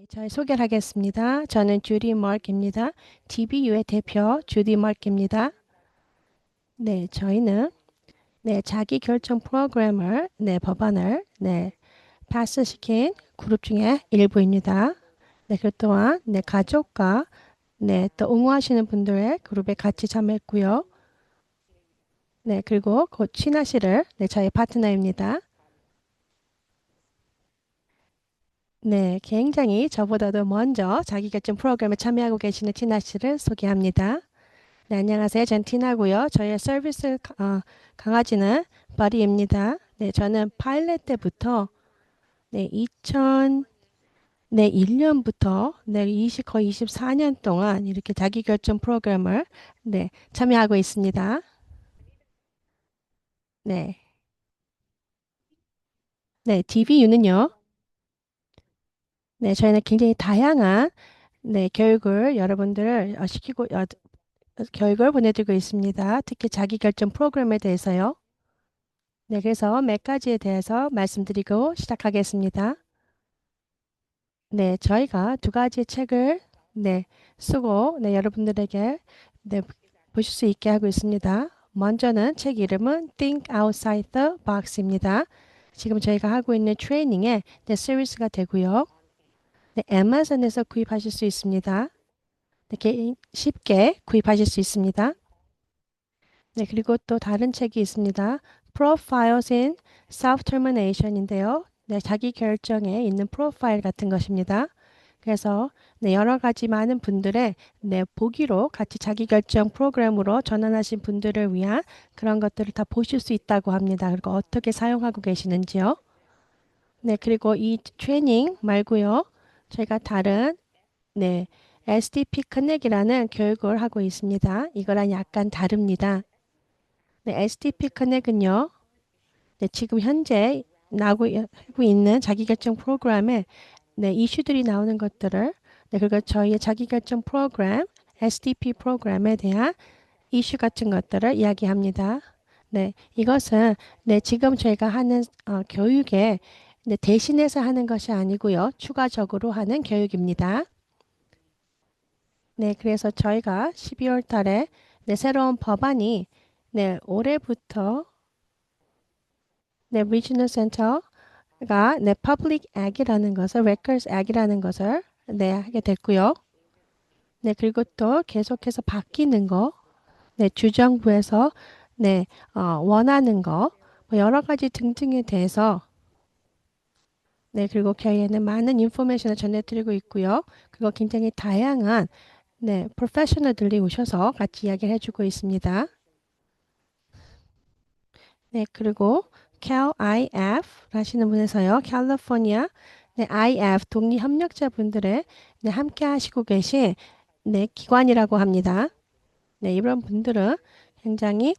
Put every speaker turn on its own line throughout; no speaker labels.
저희 소개를 하겠습니다. 저는 주디 마크입니다. TBU의 대표 주디 마크입니다. 저희는 자기 결정 프로그램을 법안을 패스시킨 그룹 중에 일부입니다. 그 또한 가족과 또 응원하시는 분들의 그룹에 같이 참여했고요. 그리고 곧 신하 씨를 저희 파트너입니다. 굉장히 저보다도 먼저 자기 결정 프로그램에 참여하고 계시는 티나 씨를 소개합니다. 안녕하세요. 전 티나고요. 저의 서비스 강아지는 버리입니다. 저는 파일럿 때부터 2001년부터 거의 24년 동안 이렇게 자기결정 프로그램을 참여하고 있습니다. 네. DBU는요. 저희는 굉장히 다양한 교육을 여러분들을 시키고 교육을 보내드리고 있습니다. 특히 자기결정 프로그램에 대해서요. 그래서 몇 가지에 대해서 말씀드리고 시작하겠습니다. 저희가 두 가지 책을 쓰고 여러분들에게 보실 수 있게 하고 있습니다. 먼저는 책 이름은 Think Outside the Box입니다. 지금 저희가 하고 있는 트레이닝의 시리즈가 되고요. 애마존에서 구입하실 수 있습니다. 쉽게 구입하실 수 있습니다. 그리고 또 다른 책이 있습니다. Profiles in Self-Termination인데요. 자기 결정에 있는 프로파일 같은 것입니다. 그래서 여러 가지 많은 분들의 보기로 같이 자기 결정 프로그램으로 전환하신 분들을 위한 그런 것들을 다 보실 수 있다고 합니다. 그리고 어떻게 사용하고 계시는지요. 그리고 이 트레이닝 말고요. 저희가 다른 SDP 커넥이라는 교육을 하고 있습니다. 이거랑 약간 다릅니다. SDP 커넥은요. 지금 현재 하고 있는 자기결정 프로그램에 이슈들이 나오는 것들을 그리고 저희의 자기결정 프로그램 SDP 프로그램에 대한 이슈 같은 것들을 이야기합니다. 이것은 지금 저희가 하는 교육에 대신해서 하는 것이 아니고요. 추가적으로 하는 교육입니다. 그래서 저희가 12월 달에 새로운 법안이 올해부터 리지널 센터가 Public Act이라는 것을 Records Act이라는 것을 하게 됐고요. 그리고 또 계속해서 바뀌는 거, 주정부에서 원하는 거, 뭐 여러 가지 등등에 대해서 그리고 저희에는 많은 인포메이션을 전해드리고 있고요. 그리고 굉장히 다양한 프로페셔널들이 오셔서 같이 이야기를 해주고 있습니다. 그리고 CalIF 하시는 분에서요. 캘리포니아 IF 독립협력자분들의 함께 하시고 계신 기관이라고 합니다. 이런 분들은 굉장히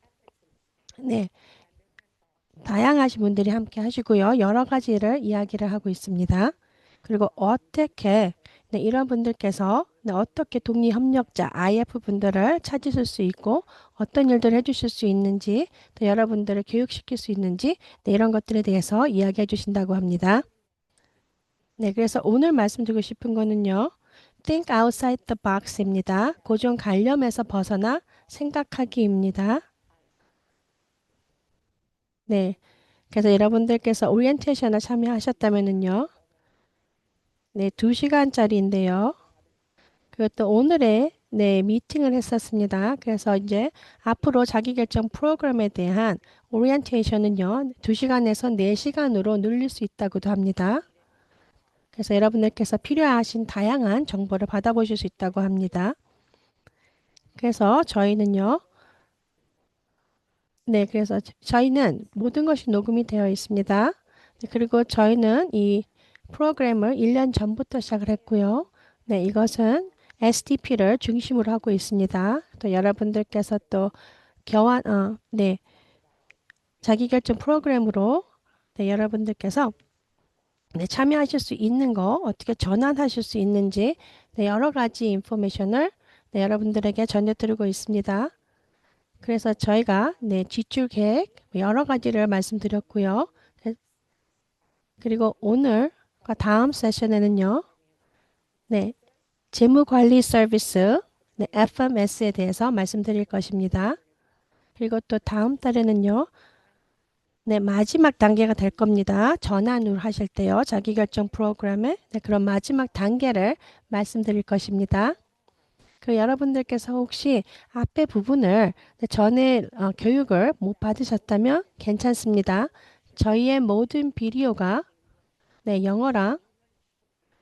다양하신 분들이 함께 하시고요. 여러 가지를 이야기를 하고 있습니다. 그리고 어떻게 이런 분들께서 어떻게 독립협력자 IF 분들을 찾으실 수 있고 어떤 일들을 해주실 수 있는지 또 여러분들을 교육시킬 수 있는지 이런 것들에 대해서 이야기해 주신다고 합니다. 그래서 오늘 말씀드리고 싶은 거는요. Think outside the box입니다. 고정관념에서 벗어나 생각하기입니다. 그래서 여러분들께서 오리엔테이션에 참여하셨다면요. 2시간짜리인데요. 그것도 오늘의 미팅을 했었습니다. 그래서 이제 앞으로 자기결정 프로그램에 대한 오리엔테이션은요. 2시간에서 4시간으로 늘릴 수 있다고도 합니다. 그래서 여러분들께서 필요하신 다양한 정보를 받아보실 수 있다고 합니다. 그래서 저희는요. 그래서 저희는 모든 것이 녹음이 되어 있습니다. 그리고 저희는 이 프로그램을 1년 전부터 시작을 했고요. 이것은 STP를 중심으로 하고 있습니다. 또 여러분들께서 또 자기결정 프로그램으로 여러분들께서 참여하실 수 있는 거 어떻게 전환하실 수 있는지 여러 가지 인포메이션을 여러분들에게 전해드리고 있습니다. 그래서 저희가 지출 계획 여러 가지를 말씀드렸고요. 그리고 오늘과 다음 세션에는요. 네, 재무관리 서비스, 네, FMS에 대해서 말씀드릴 것입니다. 그리고 또 다음 달에는요, 네, 마지막 단계가 될 겁니다. 전환을 하실 때요, 자기결정 프로그램의 네, 그런 마지막 단계를 말씀드릴 것입니다. 그 여러분들께서 혹시 앞에 부분을 네, 전에 교육을 못 받으셨다면 괜찮습니다. 저희의 모든 비디오가 네, 영어랑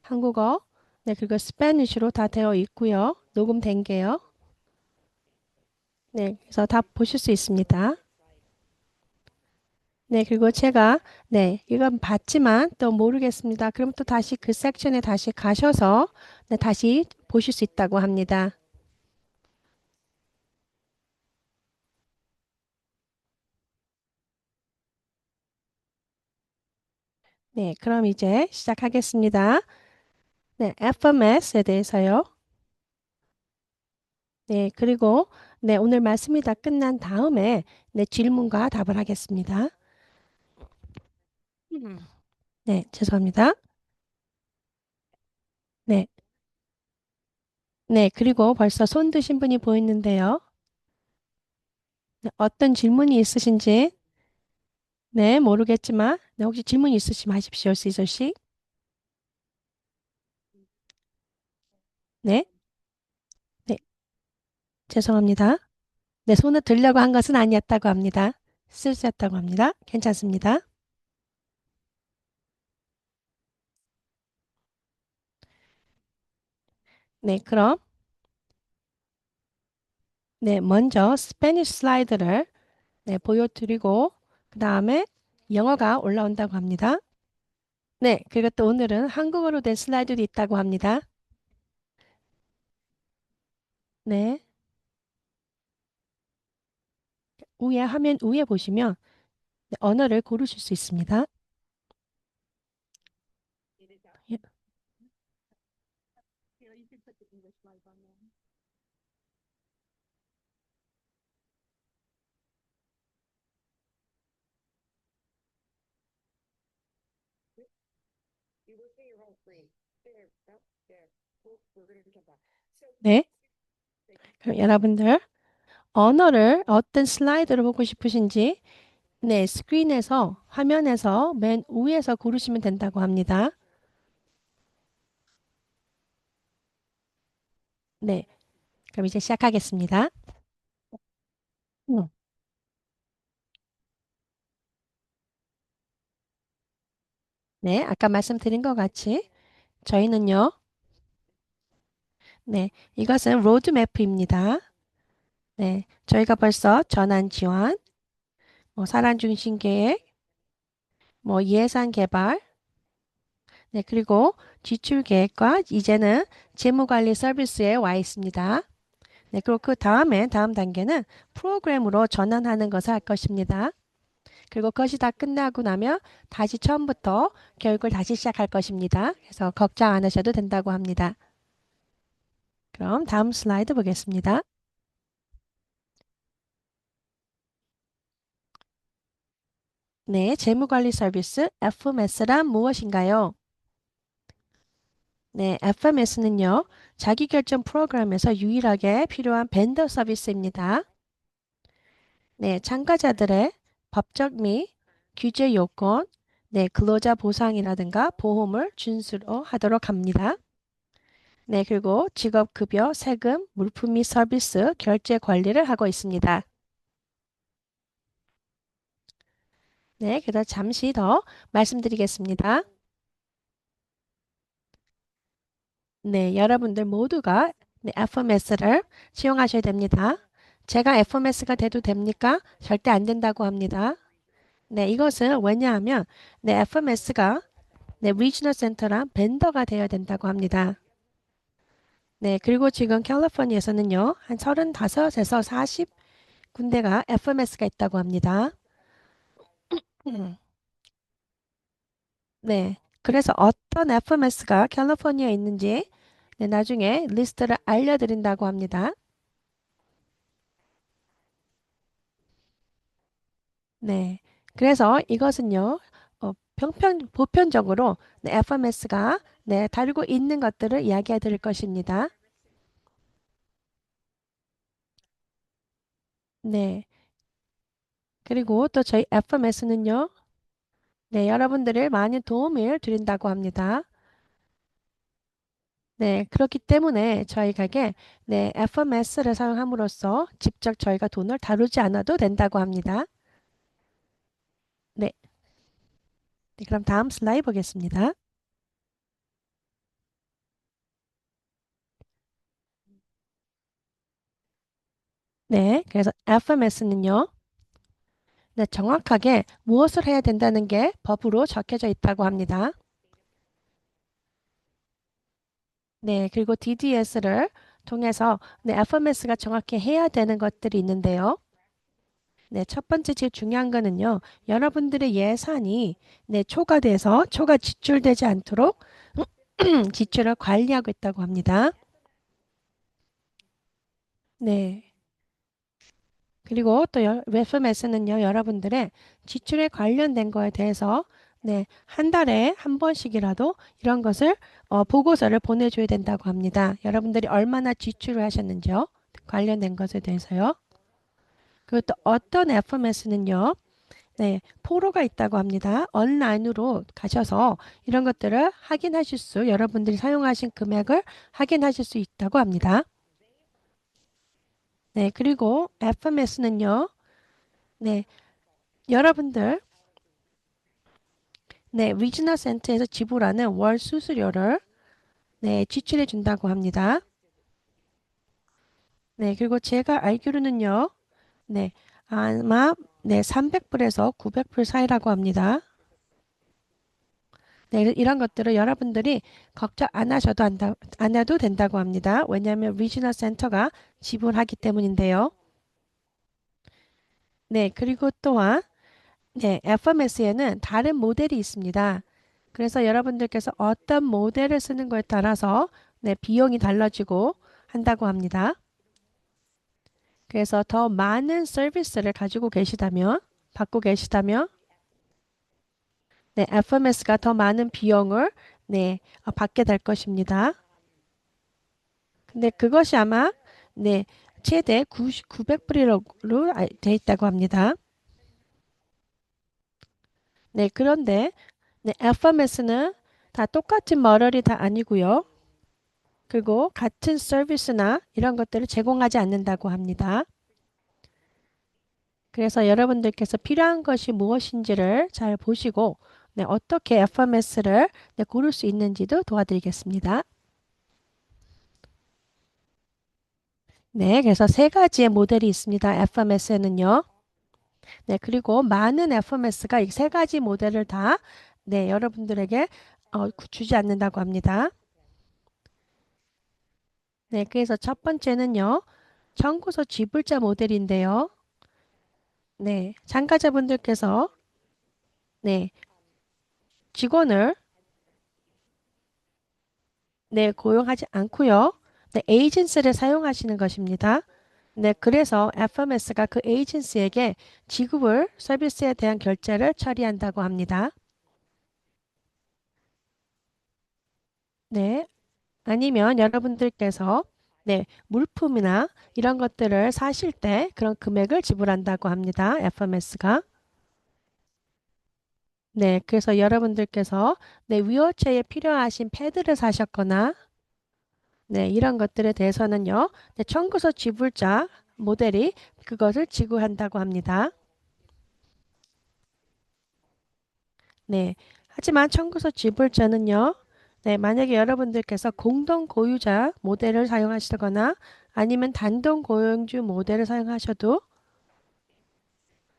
한국어, 네, 그리고 스페니쉬로 다 되어 있고요. 녹음된 게요. 네, 그래서 다 보실 수 있습니다. 네, 그리고 제가 네, 이건 봤지만 또 모르겠습니다. 그럼 또 다시 그 섹션에 다시 가셔서 네, 다시 보실 수 있다고 합니다. 네, 그럼 이제 시작하겠습니다. 네, FMS에 대해서요. 네, 그리고 네, 오늘 말씀이 다 끝난 다음에 네, 질문과 답을 하겠습니다. 네, 죄송합니다. 네, 네, 그리고 벌써 손 드신 분이 보이는데요. 네, 어떤 질문이 있으신지 네, 모르겠지만 네, 혹시 질문 있으시면 하십시오, 시저 씨. 네, 네, 죄송합니다. 네, 손을 들려고 한 것은 아니었다고 합니다. 실수였다고 합니다. 괜찮습니다. 네, 그럼 네, 먼저 스페니쉬 슬라이드를 네, 보여드리고 그 다음에 영어가 올라온다고 합니다. 네, 그리고 또 오늘은 한국어로 된 슬라이드도 있다고 합니다. 네, 위에 화면 위에 보시면 네, 언어를 고르실 수 있습니다. 예, 네, 그럼 여러분들 언어를 어떤 슬라이드를 보고 싶으신지 네, 스크린에서 화면에서 맨 위에서 고르시면 된다고 합니다. 네, 그럼 이제 시작하겠습니다. 음, 네, 아까 말씀드린 것 같이 저희는요, 네, 이것은 로드맵입니다. 네, 저희가 벌써 전환 지원, 뭐 사람 중심 계획, 뭐 예산 개발, 네, 그리고 지출 계획과 이제는 재무 관리 서비스에 와 있습니다. 네, 그리고 그 다음에 다음 단계는 프로그램으로 전환하는 것을 할 것입니다. 그리고 그것이 다 끝나고 나면 다시 처음부터 교육을 다시 시작할 것입니다. 그래서 걱정 안 하셔도 된다고 합니다. 그럼 다음 슬라이드 보겠습니다. 네, 재무관리 서비스 FMS란 무엇인가요? 네, FMS는요, 자기결정 프로그램에서 유일하게 필요한 벤더 서비스입니다. 네, 참가자들의 법적 및 규제 요건, 네, 근로자 보상이라든가 보험을 준수로 하도록 합니다. 네, 그리고 직업급여, 세금, 물품 및 서비스 결제 관리를 하고 있습니다. 네, 그래서 잠시 더 말씀드리겠습니다. 네, 여러분들 모두가 네, FMS를 사용하셔야 됩니다. 제가 FMS가 돼도 됩니까? 절대 안 된다고 합니다. 네, 이것은 왜냐하면 네, FMS가 네, 리지널 센터랑 벤더가 되어야 된다고 합니다. 네, 그리고 지금 캘리포니아에서는요, 한 35에서 40군데가 FMS가 있다고 합니다. 음, 네, 그래서 어떤 FMS가 캘리포니아에 있는지 네, 나중에 리스트를 알려드린다고 합니다. 네. 그래서 이것은요, 보편적으로 네, FMS가 네, 다루고 있는 것들을 이야기해 드릴 것입니다. 네. 그리고 또 저희 FMS는요. 네, 여러분들을 많이 도움을 드린다고 합니다. 네, 그렇기 때문에 저희에게 네, FMS를 사용함으로써 직접 저희가 돈을 다루지 않아도 된다고 합니다. 네, 네, 그럼 다음 슬라이드 보겠습니다. 네, 그래서 FMS는요. 네, 정확하게 무엇을 해야 된다는 게 법으로 적혀져 있다고 합니다. 네, 그리고 DDS를 통해서 네, FMS가 정확히 해야 되는 것들이 있는데요. 네, 첫 번째 제일 중요한 거는요. 여러분들의 예산이 네, 초과돼서 초과 지출되지 않도록 지출을 관리하고 있다고 합니다. 네. 그리고 또 FMS는요. 여러분들의 지출에 관련된 거에 대해서 네, 한 달에 한 번씩이라도 이런 것을 보고서를 보내줘야 된다고 합니다. 여러분들이 얼마나 지출을 하셨는지요. 관련된 것에 대해서요. 그리고 또 어떤 FMS는요. 네, 포로가 있다고 합니다. 온라인으로 가셔서 이런 것들을 확인하실 수, 여러분들이 사용하신 금액을 확인하실 수 있다고 합니다. 네, 그리고 FMS는요, 네, 여러분들, 네, 리지널 센터에서 지불하는 월 수수료를 네, 지출해 준다고 합니다. 네, 그리고 제가 알기로는요, 네, 아마 네, 300불에서 900불 사이라고 합니다. 네, 이런 것들을 여러분들이 걱정 안 하셔도 안 해도 된다고 합니다. 왜냐하면 리지널 센터가 지불하기 때문인데요. 네, 그리고 또한 네, FMS에는 다른 모델이 있습니다. 그래서 여러분들께서 어떤 모델을 쓰는 거에 따라서 네, 비용이 달라지고 한다고 합니다. 그래서 더 많은 서비스를 가지고 계시다면, 받고 계시다면, 네, FMS가 더 많은 비용을 네, 받게 될 것입니다. 근데 그것이 아마 네, 최대 900불이로 돼 있다고 합니다. 네, 그런데 네, FMS는 다 똑같은 머럴이 다 아니고요. 그리고 같은 서비스나 이런 것들을 제공하지 않는다고 합니다. 그래서 여러분들께서 필요한 것이 무엇인지를 잘 보시고 네, 어떻게 FMS를 네, 고를 수 있는지도 도와드리겠습니다. 네, 그래서 세 가지의 모델이 있습니다. FMS에는요. 네, 그리고 많은 FMS가 이 세 가지 모델을 다 네, 여러분들에게 주지 않는다고 합니다. 네, 그래서 첫 번째는요. 청구서 지불자 모델인데요. 네, 참가자분들께서 네, 직원을 네, 고용하지 않고요. 네, 에이전시를 사용하시는 것입니다. 네, 그래서 FMS가 그 에이전시에게 지급을 서비스에 대한 결제를 처리한다고 합니다. 네, 아니면 여러분들께서 네, 물품이나 이런 것들을 사실 때 그런 금액을 지불한다고 합니다. FMS가. 네, 그래서 여러분들께서 네, 위어체에 필요하신 패드를 사셨거나 네, 이런 것들에 대해서는요. 네, 청구서 지불자 모델이 그것을 지급한다고 합니다. 네. 하지만 청구서 지불자는요. 네, 만약에 여러분들께서 공동 고유자 모델을 사용하시거나 아니면 단독 고용주 모델을 사용하셔도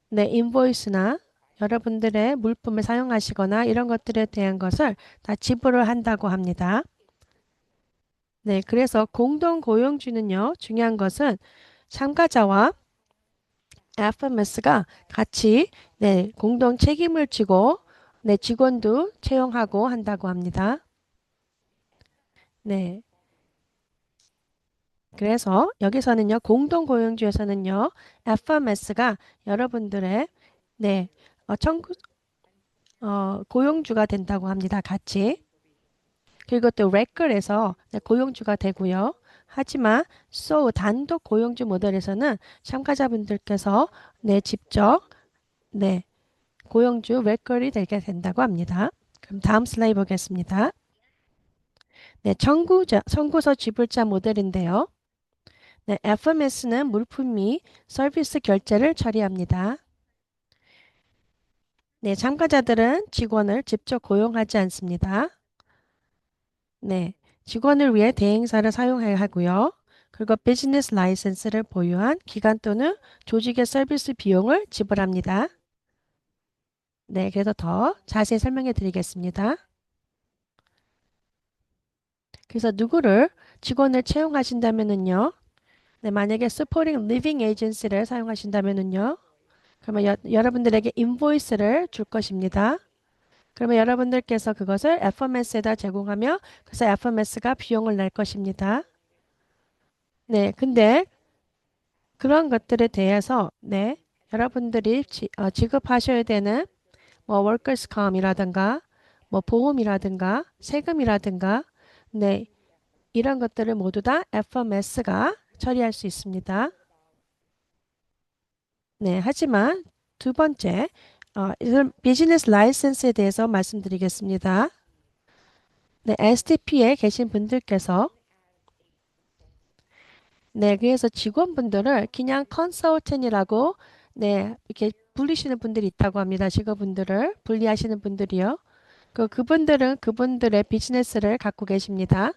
네, 인보이스나 여러분들의 물품을 사용하시거나 이런 것들에 대한 것을 다 지불을 한다고 합니다. 네, 그래서 공동 고용주는요, 중요한 것은 참가자와 FMS가 같이 네, 공동 책임을 지고 네, 직원도 채용하고 한다고 합니다. 네. 그래서 여기서는요, 공동 고용주에서는요, FMS가 여러분들의 네, 청구 고용주가 된다고 합니다. 같이. 그리고 또 record에서 네, 고용주가 되고요. 하지만 so 단독 고용주 모델에서는 참가자분들께서 네, 직접 네, 고용주 record이 되게 된다고 합니다. 그럼 다음 슬라이드 보겠습니다. 네, 청구서 지불자 모델인데요. 네, FMS는 물품 및 서비스 결제를 처리합니다. 네, 참가자들은 직원을 직접 고용하지 않습니다. 네, 직원을 위해 대행사를 사용해야 하고요. 그리고 비즈니스 라이센스를 보유한 기관 또는 조직의 서비스 비용을 지불합니다. 네, 그래서 더 자세히 설명해 드리겠습니다. 그래서 누구를 직원을 채용하신다면은요. 네, 만약에 supporting living agency를 사용하신다면은요. 그러면 여러분들에게 인보이스를 줄 것입니다. 그러면 여러분들께서 그것을 FMS에다 제공하며 그래서 FMS가 비용을 낼 것입니다. 네, 근데 그런 것들에 대해서 네, 여러분들이 지급하셔야 되는 뭐 월커스 컴이라든가 뭐 보험이라든가 세금이라든가 네, 이런 것들을 모두 다 FMS가 처리할 수 있습니다. 네, 하지만 두 번째 이런 비즈니스 라이센스에 대해서 말씀드리겠습니다. 네, STP에 계신 분들께서 네, 그래서 직원분들을 그냥 컨설턴이라고 네, 이렇게 불리시는 분들이 있다고 합니다. 직원분들을 분리하시는 분들이요. 그분들은 그분들의 비즈니스를 갖고 계십니다.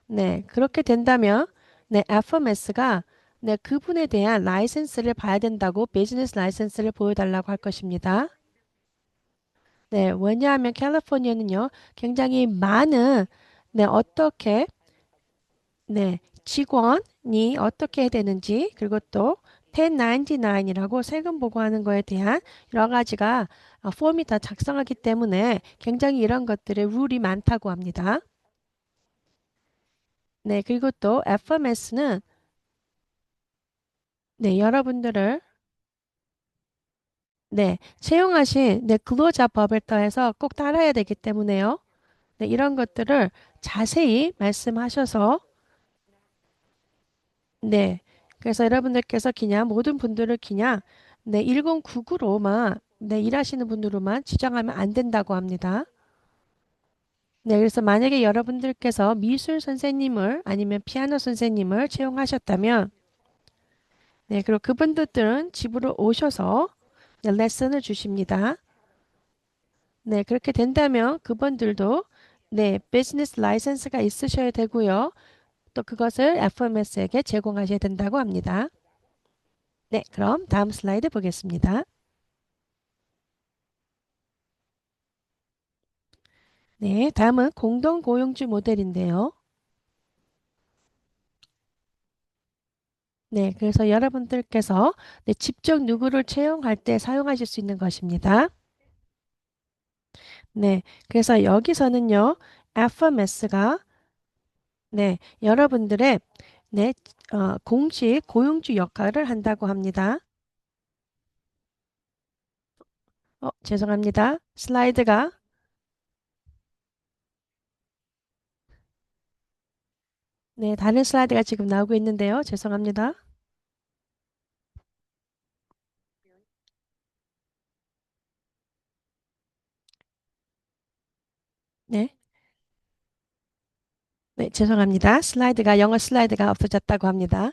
네, 그렇게 된다면 네, FMS가 네, 그분에 대한 라이센스를 봐야 된다고 비즈니스 라이센스를 보여달라고 할 것입니다. 네, 왜냐하면 캘리포니아는요, 굉장히 많은 네, 어떻게 네, 직원이 어떻게 해야 되는지 그리고 또 1099이라고 세금 보고하는 거에 대한 여러 가지가 폼이 다 작성하기 때문에 굉장히 이런 것들의 룰이 많다고 합니다. 네, 그리고 또 FMS는 네, 여러분들을 네, 채용하신 네, 근로자법을 더해서 꼭 따라야 되기 때문에요. 네, 이런 것들을 자세히 말씀하셔서 네. 그래서 여러분들께서 그냥 모든 분들을 그냥 네, 1099로만 네, 일하시는 분으로만 지정하면 안 된다고 합니다. 네, 그래서 만약에 여러분들께서 미술 선생님을 아니면 피아노 선생님을 채용하셨다면 네, 그리고 그분들은 집으로 오셔서 네, 레슨을 주십니다. 네, 그렇게 된다면 그분들도 네, 비즈니스 라이센스가 있으셔야 되고요. 또 그것을 FMS에게 제공하셔야 된다고 합니다. 네, 그럼 다음 슬라이드 보겠습니다. 네, 다음은 공동고용주 모델인데요. 네, 그래서 여러분들께서 네, 직접 누구를 채용할 때 사용하실 수 있는 것입니다. 네, 그래서 여기서는요, FMS가 네, 여러분들의 네, 공식 고용주 역할을 한다고 합니다. 죄송합니다. 슬라이드가 네, 다른 슬라이드가 지금 나오고 있는데요. 죄송합니다. 네, 네, 죄송합니다. 슬라이드가 영어 슬라이드가 없어졌다고 합니다.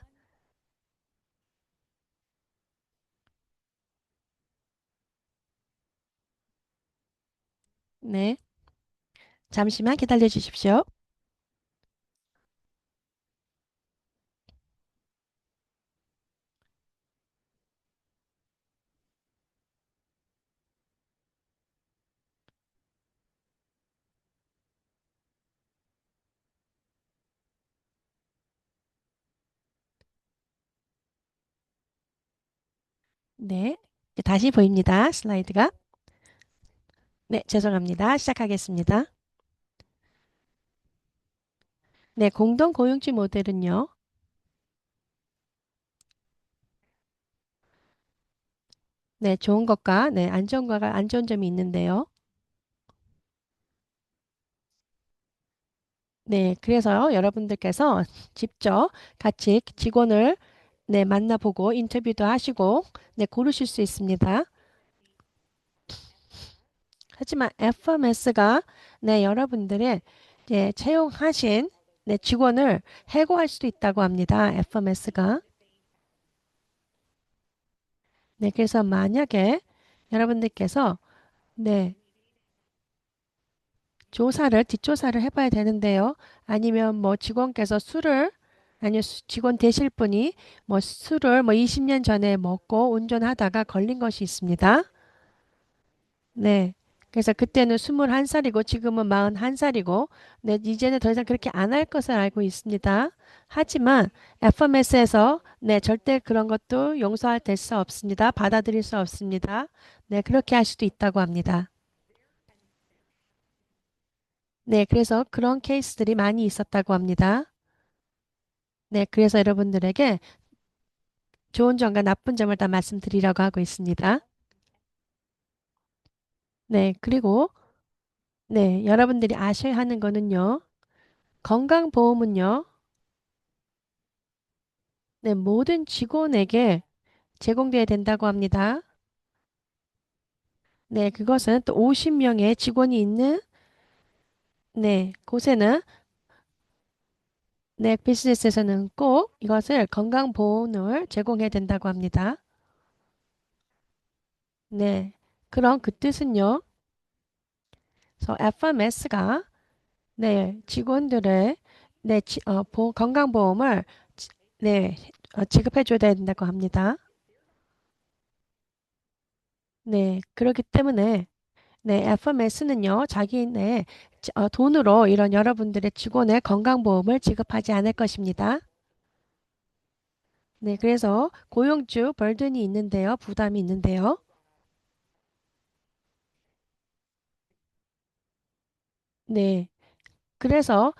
네, 잠시만 기다려 주십시오. 네. 이제 다시 보입니다. 슬라이드가. 네, 죄송합니다. 시작하겠습니다. 네, 공동 고용주 모델은요. 네, 좋은 것과 네, 안 좋은 점이 있는데요. 네, 그래서 여러분들께서 직접 같이 직원을 네, 만나보고 인터뷰도 하시고 네, 고르실 수 있습니다. 하지만 FMS가 네, 여러분들의 네, 채용하신 네, 직원을 해고할 수도 있다고 합니다. FMS가. 네, 그래서 만약에 여러분들께서 네, 뒷조사를 해봐야 되는데요. 아니면 뭐 직원께서 아니면 직원 되실 분이 뭐 술을 뭐 20년 전에 먹고 운전하다가 걸린 것이 있습니다. 네. 그래서 그때는 21살이고 지금은 41살이고 네, 이제는 더 이상 그렇게 안 할 것을 알고 있습니다. 하지만 FMS에서 네, 절대 그런 것도 용서할 수 없습니다. 받아들일 수 없습니다. 네, 그렇게 할 수도 있다고 합니다. 네, 그래서 그런 케이스들이 많이 있었다고 합니다. 네, 그래서 여러분들에게 좋은 점과 나쁜 점을 다 말씀드리려고 하고 있습니다. 네, 그리고 네, 여러분들이 아셔야 하는 거는요. 건강보험은요. 네, 모든 직원에게 제공돼야 된다고 합니다. 네, 그것은 또 50명의 직원이 있는 네, 곳에는 네, 비즈니스에서는 꼭 이것을 건강보험을 제공해야 된다고 합니다. 네, 그런 그 뜻은요. 그래서 FMS가 네, 직원들의 네, 건강보험을 네, 지급해줘야 된다고 합니다. 네, 그렇기 때문에 네, FMS는요, 자기네 돈으로 이런 여러분들의 직원의 건강보험을 지급하지 않을 것입니다. 네, 그래서 고용주 벌든이 있는데요, 부담이 있는데요. 네, 그래서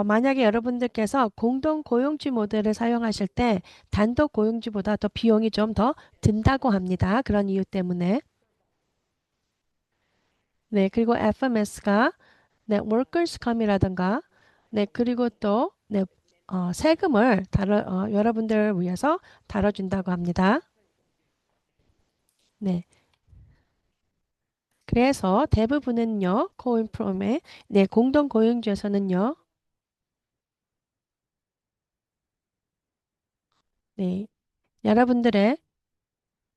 만약에 여러분들께서 공동 고용주 모델을 사용하실 때 단독 고용주보다 더 비용이 좀 더 든다고 합니다. 그런 이유 때문에. 네, 그리고 FMS가 네, 월커스 컴이라든가 네, 그리고 또 네, 세금을 여러분들을 위해서 다뤄준다고 합니다. 네. 그래서 대부분은요, 코인프롬의 네, 공동 고용주에서는요, 네, 여러분들의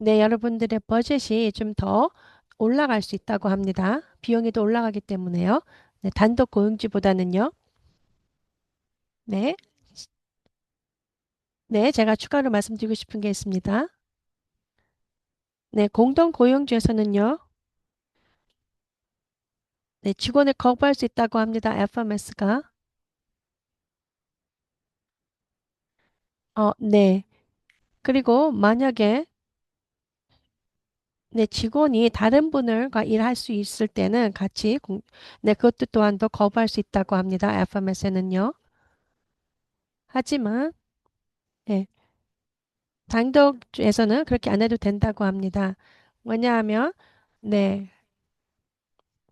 여러분들의 버젯이 좀 더 올라갈 수 있다고 합니다. 비용이 더 올라가기 때문에요. 네, 단독 고용주보다는요. 네. 네, 제가 추가로 말씀드리고 싶은 게 있습니다. 네, 공동 고용주에서는요. 네, 직원을 거부할 수 있다고 합니다. FMS가. 네. 그리고 만약에 네, 직원이 다른 분을과 일할 수 있을 때는 네, 그것도 또한 더 거부할 수 있다고 합니다. FMS에는요. 하지만 네, 단독에서는 그렇게 안 해도 된다고 합니다. 왜냐하면 네,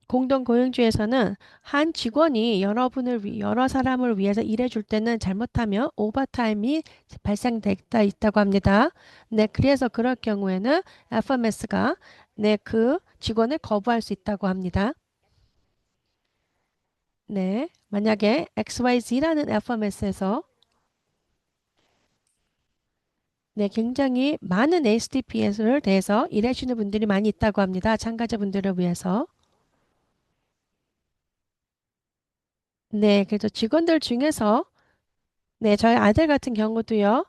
공동 고용주에서는 한 직원이 여러 사람을 위해서 일해줄 때는 잘못하면 오버타임이 발생되다 있다고 합니다. 네, 그래서 그럴 경우에는 FMS가 네, 그 직원을 거부할 수 있다고 합니다. 네, 만약에 XYZ라는 FMS에서 네, 굉장히 많은 HTTPS를 대해서 일하시는 분들이 많이 있다고 합니다. 참가자분들을 위해서. 네, 그래서 직원들 중에서 네, 저희 아들 같은 경우도요.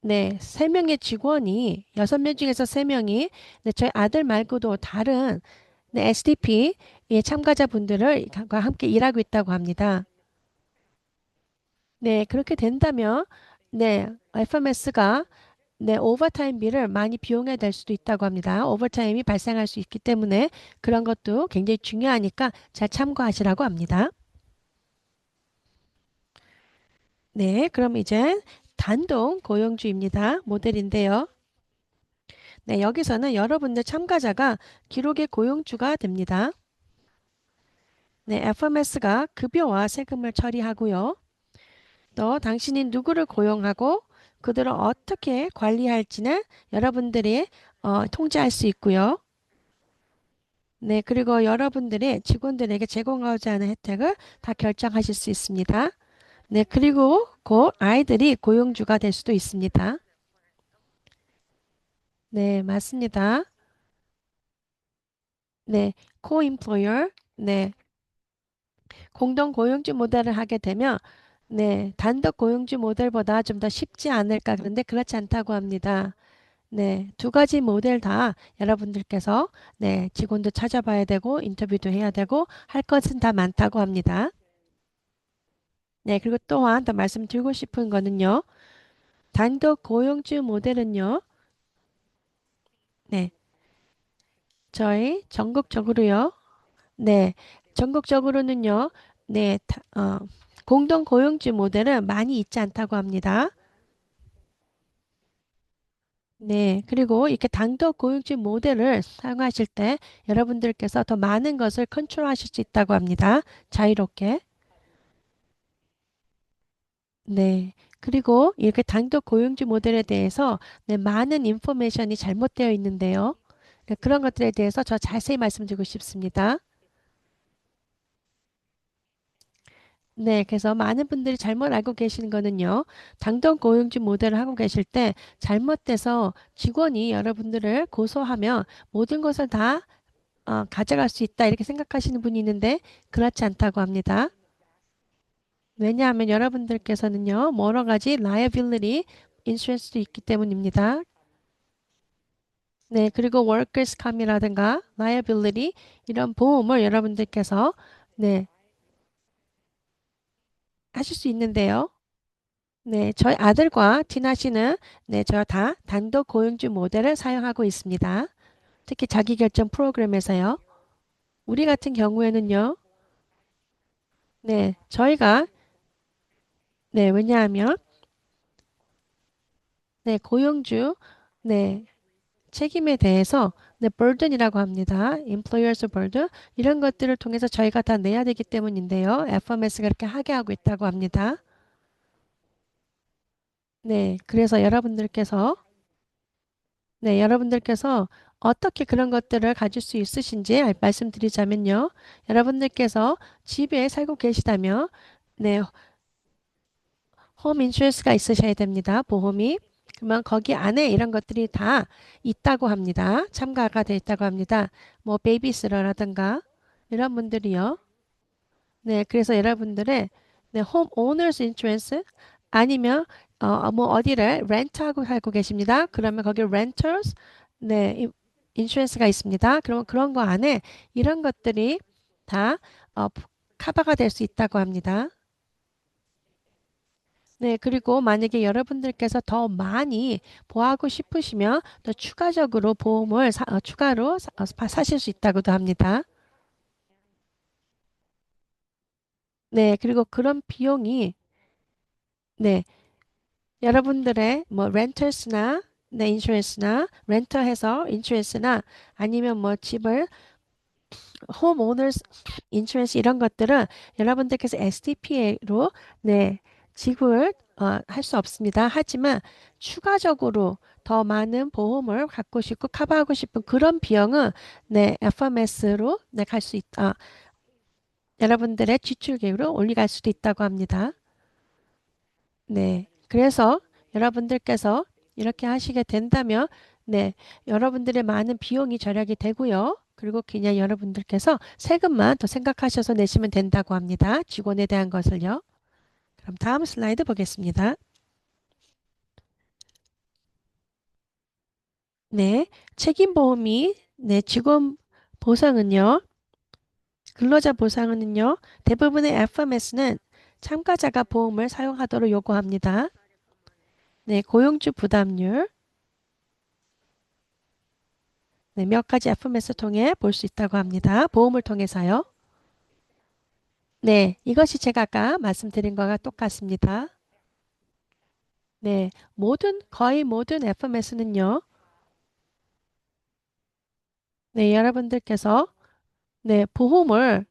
네, 세명의 직원이 6명 중에서 세명이 네, 저희 아들 말고도 다른 네, SDP 의 참가자분들을 함께 일하고 있다고 합니다. 네, 그렇게 된다면 네, FMS가 네, 오버타임비를 많이 비용해야 될 수도 있다고 합니다. 오버타임이 발생할 수 있기 때문에 그런 것도 굉장히 중요하니까 잘 참고하시라고 합니다. 네, 그럼 이제 단독 고용주입니다. 모델인데요. 네, 여기서는 여러분들 참가자가 기록의 고용주가 됩니다. 네, FMS가 급여와 세금을 처리하고요. 또 당신이 누구를 고용하고 그들을 어떻게 관리할지는 여러분들이 통제할 수 있고요. 네, 그리고 여러분들이 직원들에게 제공하고자 하는 혜택을 다 결정하실 수 있습니다. 네, 그리고 곧 아이들이 고용주가 될 수도 있습니다. 네, 맞습니다. 네, co-employer, 네, 공동 고용주 모델을 하게 되면 네, 단독 고용주 모델보다 좀 더 쉽지 않을까 그런데 그렇지 않다고 합니다. 네, 두 가지 모델 다 여러분들께서 네, 직원도 찾아봐야 되고 인터뷰도 해야 되고 할 것은 다 많다고 합니다. 네, 그리고 또한 더 말씀드리고 싶은 거는요. 단독 고용주 모델은요. 네, 저희 전국적으로요. 네, 전국적으로는요. 네, 공동 고용주 모델은 많이 있지 않다고 합니다. 네, 그리고 이렇게 단독 고용주 모델을 사용하실 때 여러분들께서 더 많은 것을 컨트롤하실 수 있다고 합니다. 자유롭게. 네. 그리고 이렇게 단독 고용주 모델에 대해서 네, 많은 인포메이션이 잘못되어 있는데요. 네, 그런 것들에 대해서 저 자세히 말씀드리고 싶습니다. 네, 그래서 많은 분들이 잘못 알고 계시는 거는요. 단독 고용주 모델을 하고 계실 때 잘못돼서 직원이 여러분들을 고소하면 모든 것을 다 가져갈 수 있다 이렇게 생각하시는 분이 있는데 그렇지 않다고 합니다. 왜냐하면 여러분들께서는요. 여러 가지 liability insurance도 있기 때문입니다. 네, 그리고 workers comp이라든가 liability 이런 보험을 여러분들께서 네, 하실 수 있는데요. 네, 저희 아들과 티나 씨는 네, 저 다 단독 고용주 모델을 사용하고 있습니다. 특히 자기결정 프로그램에서요. 우리 같은 경우에는요. 네, 저희가 네, 왜냐하면 네, 고용주 네, 책임에 대해서 네, burden이라고 합니다. employer's burden 이런 것들을 통해서 저희가 다 내야 되기 때문인데요. FMS가 그렇게 하게 하고 있다고 합니다. 네, 그래서 여러분들께서 어떻게 그런 것들을 가질 수 있으신지 말씀드리자면요. 여러분들께서 집에 살고 계시다면 네, 홈 인슈런스가 있으셔야 됩니다. 보험이. 그러면 거기 안에 이런 것들이 다 있다고 합니다. 참가가 돼 있다고 합니다. 뭐 베이비시터라든가 이런 분들이요. 네, 그래서 여러분들의 네, 홈 오너스 인슈런스 아니면 뭐 어디를 렌트하고 살고 계십니다. 그러면 거기 렌터스 네, 인슈런스가 있습니다. 그러면 그런 거 안에 이런 것들이 다 커버가 될 수 있다고 합니다. 네, 그리고 만약에 여러분들께서 더 많이 보하고 싶으시면 더 추가적으로 보험을 추가로 사실 수 있다고도 합니다. 네, 그리고 그런 비용이 네, 여러분들의 뭐 렌터스나 네, 인슈런스나 렌터해서 인슈런스나 아니면 뭐 집을 홈 오너스 인슈런스 이런 것들은 여러분들께서 SDPA로 네, 지급을 할 수 없습니다. 하지만 추가적으로 더 많은 보험을 갖고 싶고 커버하고 싶은 그런 비용은 네, FMS로 네, 갈 수 있다. 여러분들의 지출 계획으로 올라갈 수도 있다고 합니다. 네. 그래서 여러분들께서 이렇게 하시게 된다면, 네. 여러분들의 많은 비용이 절약이 되고요. 그리고 그냥 여러분들께서 세금만 더 생각하셔서 내시면 된다고 합니다. 직원에 대한 것을요. 그럼 다음 슬라이드 보겠습니다. 네. 책임보험이, 네. 직원 보상은요. 근로자 보상은요. 대부분의 FMS는 참가자가 보험을 사용하도록 요구합니다. 네. 고용주 부담률. 네, 몇 가지 FMS 통해 볼 수 있다고 합니다. 보험을 통해서요. 네, 이것이 제가 아까 말씀드린 거와 똑같습니다. 네, 거의 모든 FMS는요. 네, 여러분들께서 네, 보험을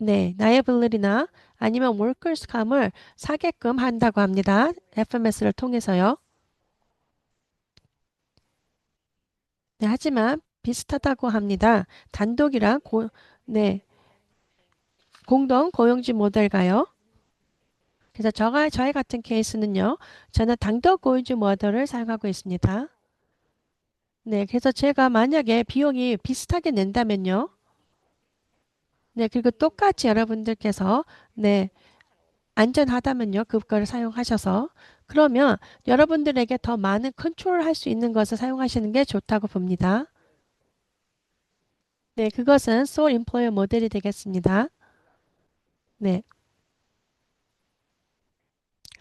네, liability나 아니면 workers' comp을 사게끔 한다고 합니다. FMS를 통해서요. 네, 하지만 비슷하다고 합니다. 단독이랑 네, 공동 고용주 모델가요. 그래서 저희 같은 케이스는요, 저는 단독 고용주 모델을 사용하고 있습니다. 네, 그래서 제가 만약에 비용이 비슷하게 낸다면요. 네, 그리고 똑같이 여러분들께서 네, 안전하다면요. 그거를 사용하셔서 그러면 여러분들에게 더 많은 컨트롤 할 수 있는 것을 사용하시는 게 좋다고 봅니다. 네, 그것은 sole employer 모델이 되겠습니다. 네,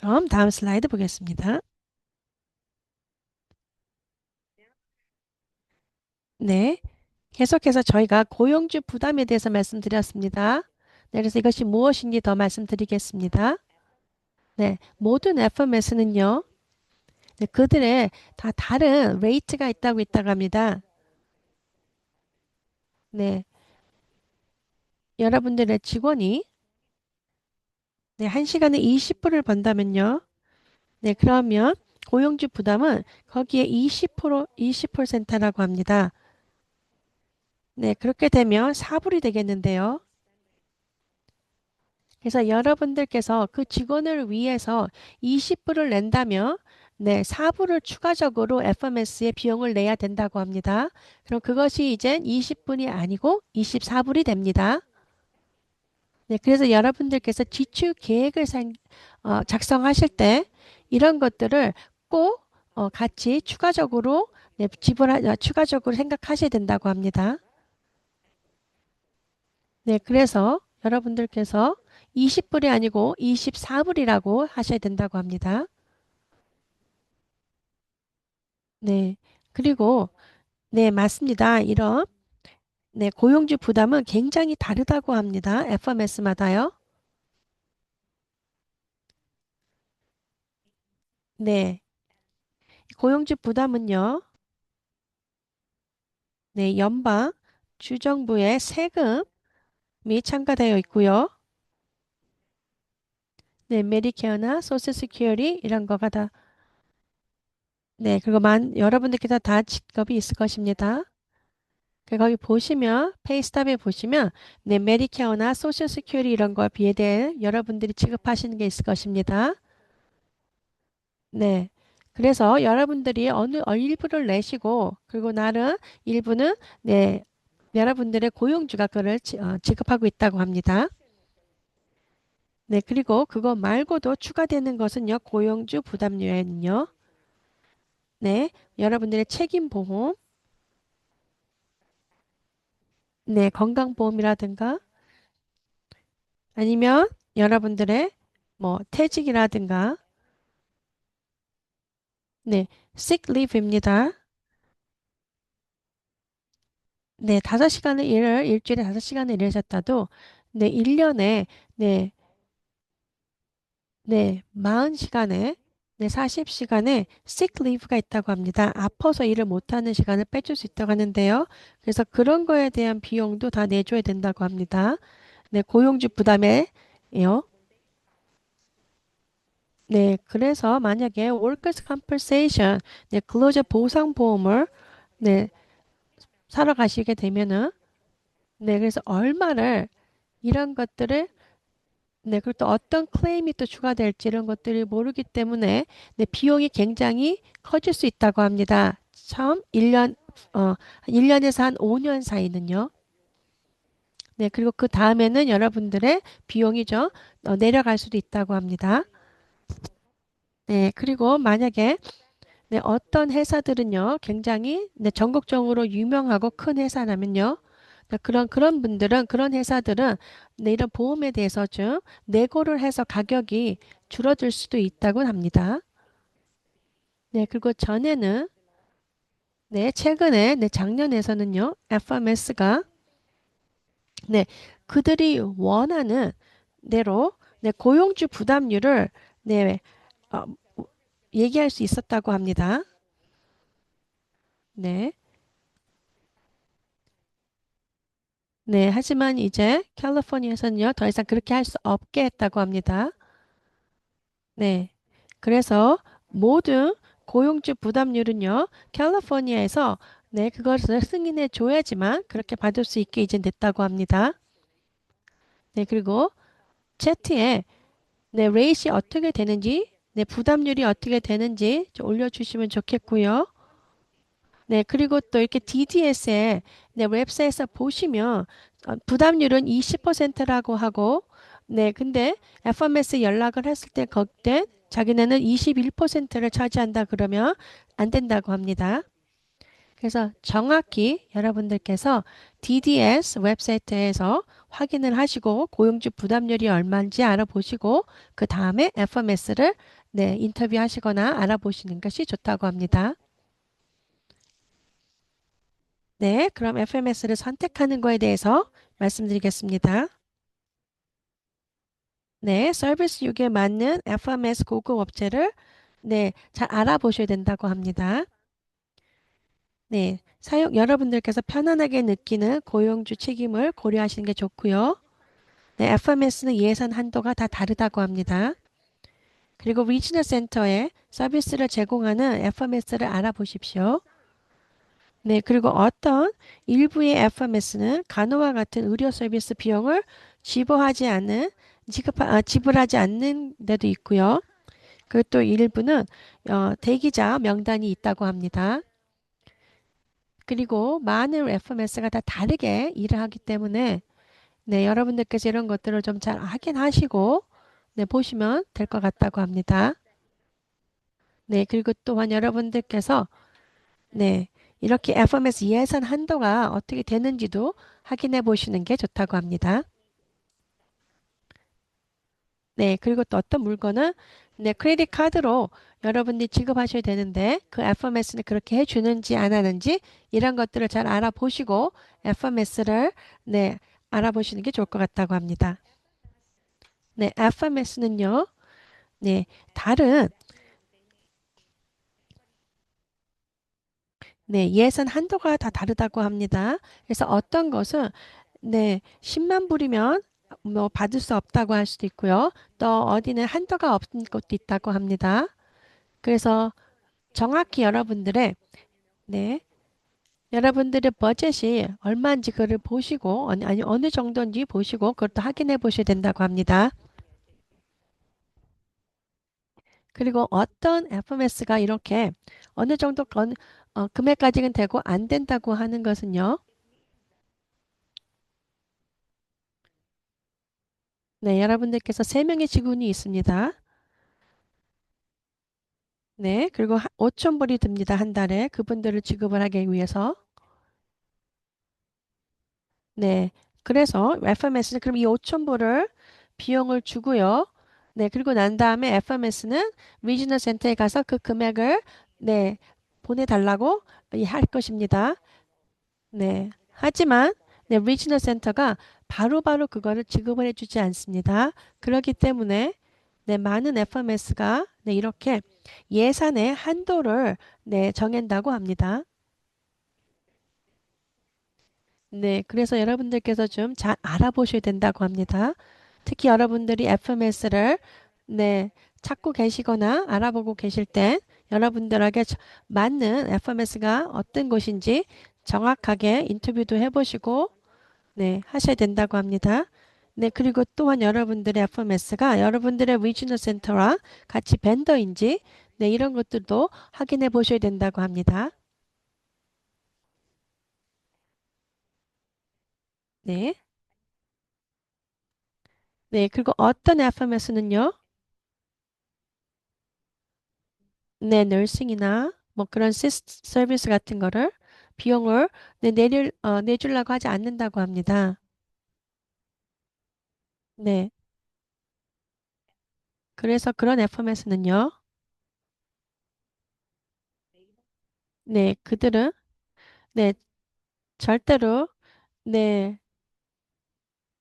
그럼 다음 슬라이드 보겠습니다. 네, 계속해서 저희가 고용주 부담에 대해서 말씀드렸습니다. 네, 그래서 이것이 무엇인지 더 말씀드리겠습니다. 네, 모든 FMS는요, 네, 그들의 다 다른 레이트가 있다고 합니다. 네, 여러분들의 직원이 네, 1시간에 20불을 번다면요. 네, 그러면 고용주 부담은 거기에 20%라고 합니다. 네, 그렇게 되면 4불이 되겠는데요. 그래서 여러분들께서 그 직원을 위해서 20불을 낸다면 네, 4불을 추가적으로 FMS에 비용을 내야 된다고 합니다. 그럼 그것이 이제 20분이 아니고 24불이 됩니다. 네, 그래서 여러분들께서 지출 계획을 작성하실 때 이런 것들을 꼭 같이 추가적으로 네, 추가적으로 생각하셔야 된다고 합니다. 네, 그래서 여러분들께서 20불이 아니고 24불이라고 하셔야 된다고 합니다. 네, 그리고 네, 맞습니다. 이런 네, 고용주 부담은 굉장히 다르다고 합니다. FMS마다요. 네, 고용주 부담은요. 네, 연방 주정부의 세금이 참가되어 있고요. 네, 메디케어나 소셜 시큐리티 이런 거가 다 네, 그리고 여러분들께서 다 직업이 있을 것입니다. 거기 보시면 페이스탑에 보시면 네, 메디케어나 소셜 시큐리티 이런 거 비례된 여러분들이 지급하시는 게 있을 것입니다. 네. 그래서 여러분들이 일부를 내시고 그리고 나는 일부는 네, 여러분들의 고용주가 그걸 지급하고 있다고 합니다. 네, 그리고 그거 말고도 추가되는 것은요, 고용주 부담료에는요, 네, 여러분들의 책임보험, 네, 건강보험이라든가, 아니면 여러분들의 뭐, 퇴직이라든가, 네, sick leave입니다. 네, 5시간을 일주일에 5시간을 일하셨다도, 네, 1년에, 네, 네, 40시간에, 네, 40시간에 sick leave가 있다고 합니다. 아파서 일을 못하는 시간을 빼줄 수 있다고 하는데요. 그래서 그런 거에 대한 비용도 다 내줘야 된다고 합니다. 네, 고용주 부담에요. 네, 그래서 만약에 workers' compensation, 네, 근로자 보상 보험을 네, 사러 가시게 되면은 네, 그래서 얼마를 이런 것들을 네, 그리고 또 어떤 클레임이 또 추가될지 이런 것들을 모르기 때문에 네, 비용이 굉장히 커질 수 있다고 합니다. 처음 1년, 1년에서 한 5년 사이는요. 네, 그리고 그 다음에는 여러분들의 비용이 좀 내려갈 수도 있다고 합니다. 네, 그리고 만약에 네, 어떤 회사들은요, 굉장히 네, 전국적으로 유명하고 큰 회사라면요. 네, 그런 분들은, 그런 회사들은 네, 이런 보험에 대해서 좀 내고를 해서 가격이 줄어들 수도 있다고 합니다. 네, 그리고 전에는, 네, 최근에, 네, 작년에서는요, FMS가, 네, 그들이 원하는 대로, 네, 고용주 부담률을, 네, 어, 얘기할 수 있었다고 합니다. 네. 네, 하지만 이제 캘리포니아에서는요, 더 이상 그렇게 할 수 없게 했다고 합니다. 네. 그래서 모든 고용주 부담률은요, 캘리포니아에서 네, 그것을 승인해 줘야지만 그렇게 받을 수 있게 이제 냈다고 합니다. 네, 그리고 채트에 네, 레이시 어떻게 되는지, 네, 부담률이 어떻게 되는지 좀 올려주시면 좋겠고요. 네, 그리고 또 이렇게 DDS에 네, 웹사이트에서 보시면 부담률은 20%라고 하고, 네, 근데 FMS 연락을 했을 때 그때 자기네는 21%를 차지한다 그러면 안 된다고 합니다. 그래서 정확히 여러분들께서 DDS 웹사이트에서 확인을 하시고 고용주 부담률이 얼마인지 알아보시고 그 다음에 FMS를 네, 인터뷰하시거나 알아보시는 것이 좋다고 합니다. 네, 그럼 FMS를 선택하는 거에 대해서 말씀드리겠습니다. 네, 서비스 6에 맞는 FMS 고급 업체를 네, 잘 알아보셔야 된다고 합니다. 네, 여러분들께서 편안하게 느끼는 고용주 책임을 고려하시는 게 좋고요. 네, FMS는 예산 한도가 다 다르다고 합니다. 그리고 리지널 센터에 서비스를 제공하는 FMS를 알아보십시오. 네, 그리고 어떤 일부의 FMS는 간호와 같은 의료 서비스 비용을 지불하지 않는, 지불하지 않는 데도 있고요. 그리고 또 일부는 대기자 명단이 있다고 합니다. 그리고 많은 FMS가 다 다르게 일을 하기 때문에 네, 여러분들께서 이런 것들을 좀 잘 확인하시고 네, 보시면 될 것 같다고 합니다. 네, 그리고 또한 여러분들께서 네, 이렇게 FMS 예산 한도가 어떻게 되는지도 확인해 보시는 게 좋다고 합니다. 네, 그리고 또 어떤 물건은 네, 크레딧 카드로 여러분들이 지급하셔야 되는데 그 FMS는 그렇게 해주는지 안 하는지 이런 것들을 잘 알아보시고 FMS를 네, 알아보시는 게 좋을 것 같다고 합니다. 네, FMS는요, 네, 다른 네, 예산 한도가 다 다르다고 합니다. 그래서 어떤 것은 네, 10만 불이면 뭐 받을 수 없다고 할 수도 있고요. 또 어디는 한도가 없는 것도 있다고 합니다. 그래서 정확히 여러분들의 네, 여러분들의 버젯이 얼마인지 그를 보시고 아니 어느 정도인지 보시고 그것도 확인해 보셔야 된다고 합니다. 그리고 어떤 FMS가 이렇게 어느 정도 금액까지는 되고 안 된다고 하는 것은요. 네, 여러분들께서 세명의 직원이 있습니다. 네, 그리고 5천 불이 듭니다. 한 달에 그분들을 지급을 하기 위해서. 네, 그래서 FMS는 그럼 이 5천 불을 비용을 주고요. 네, 그리고 난 다음에 FMS는 리지널 센터에 가서 그 금액을 네, 보내달라고 할 것입니다. 네, 하지만 네, 리지널 센터가 바로바로 그거를 지급을 해주지 않습니다. 그렇기 때문에 네, 많은 FMS가 네, 이렇게 예산의 한도를 네, 정한다고 합니다. 네, 그래서 여러분들께서 좀 잘 알아보셔야 된다고 합니다. 특히 여러분들이 FMS를 네, 찾고 계시거나 알아보고 계실 때 여러분들에게 맞는 FMS가 어떤 곳인지 정확하게 인터뷰도 해보시고 네, 하셔야 된다고 합니다. 네, 그리고 또한 여러분들의 FMS가 여러분들의 리지널 센터와 같이 벤더인지 네, 이런 것들도 확인해 보셔야 된다고 합니다. 네. 네, 그리고 어떤 FMS는요? 네, 너싱이나 뭐 그런 서비스 같은 거를 비용을 네, 내주려고 하지 않는다고 합니다. 네. 그래서 그런 FMS는요. 네, 그들은 네, 절대로 네,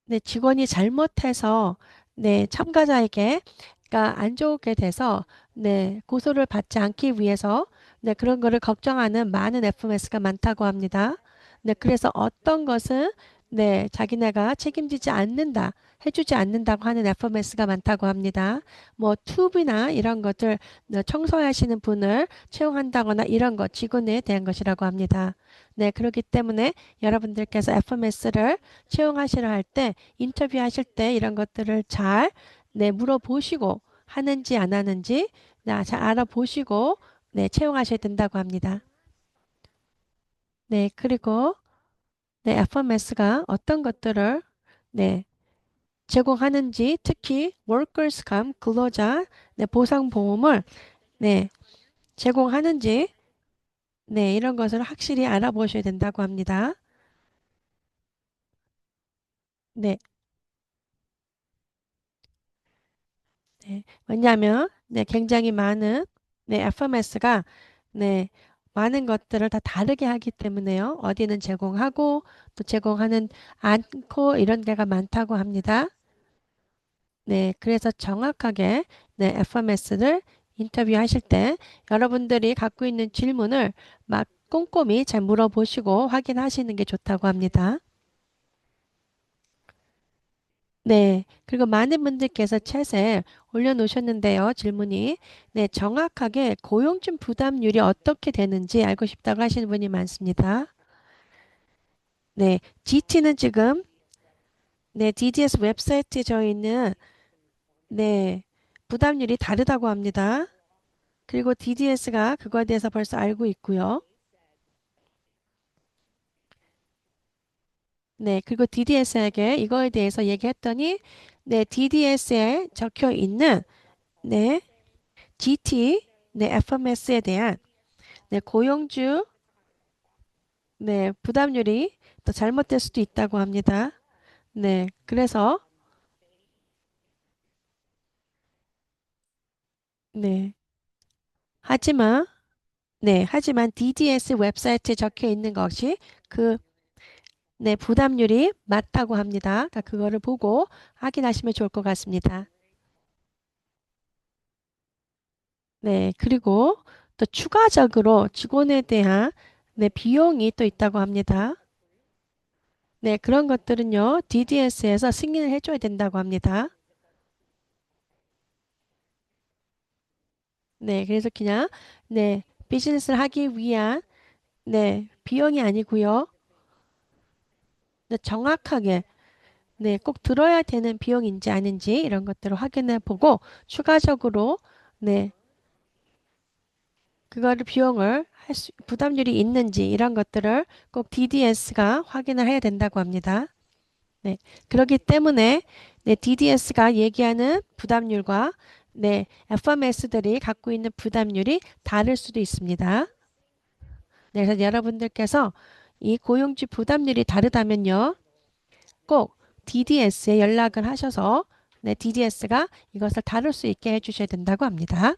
네, 직원이 잘못해서 네, 참가자에게 그러니까 안 좋게 돼서 네, 고소를 받지 않기 위해서 네, 그런 거를 걱정하는 많은 FMS가 많다고 합니다. 네, 그래서 어떤 것은 네, 자기네가 책임지지 않는다, 해주지 않는다고 하는 FMS가 많다고 합니다. 뭐 튜브나 이런 것들 청소하시는 분을 채용한다거나 이런 것, 직원에 대한 것이라고 합니다. 네, 그렇기 때문에 여러분들께서 FMS를 채용하시려 할 때, 인터뷰하실 때 이런 것들을 잘 네, 물어보시고 하는지 안 하는지 잘 알아보시고 네, 채용하셔야 된다고 합니다. 네, 그리고 네, FMS가 어떤 것들을 네, 제공하는지 특히 workers comp 근로자 네, 보상보험을 네, 제공하는지 네, 이런 것을 확실히 알아보셔야 된다고 합니다. 네, 네. 왜냐하면 네, 굉장히 많은 네, FMS가 네, 많은 것들을 다 다르게 하기 때문에요. 어디는 제공하고 또 제공하는 않고 이런 데가 많다고 합니다. 네, 그래서 정확하게 네, FMS를 인터뷰하실 때 여러분들이 갖고 있는 질문을 막 꼼꼼히 잘 물어보시고 확인하시는 게 좋다고 합니다. 네, 그리고 많은 분들께서 챗에 올려놓으셨는데요, 질문이. 네, 정확하게 고용준 부담률이 어떻게 되는지 알고 싶다고 하시는 분이 많습니다. 네, GT는 지금 네, DDS 웹사이트에 저 있는 네, 부담률이 다르다고 합니다. 그리고 DDS가 그거에 대해서 벌써 알고 있고요. 네, 그리고 DDS에게 이거에 대해서 얘기했더니 네, DDS에 적혀 있는 네, GT, 네, FMS에 대한 네, 고용주 네, 부담률이 또 잘못될 수도 있다고 합니다. 네, 그래서 네, 하지만 하지만 DDS 웹사이트에 적혀 있는 것이 그 네, 부담률이 맞다고 합니다. 그러니까 그거를 보고 확인하시면 좋을 것 같습니다. 네, 그리고 또 추가적으로 직원에 대한 네, 비용이 또 있다고 합니다. 네, 그런 것들은요, DDS에서 승인을 해줘야 된다고 합니다. 네, 그래서 그냥 네, 비즈니스를 하기 위한 네, 비용이 아니고요. 네, 정확하게 네, 꼭 들어야 되는 비용인지 아닌지 이런 것들을 확인해 보고 추가적으로 네, 그거를 비용을 부담률이 있는지 이런 것들을 꼭 DDS가 확인을 해야 된다고 합니다. 네. 그렇기 때문에 네, DDS가 얘기하는 부담률과 네, FMS들이 갖고 있는 부담률이 다를 수도 있습니다. 네, 그래서 여러분들께서 이 고용주 부담률이 다르다면요. 꼭 DDS에 연락을 하셔서 네, DDS가 이것을 다룰 수 있게 해주셔야 된다고 합니다.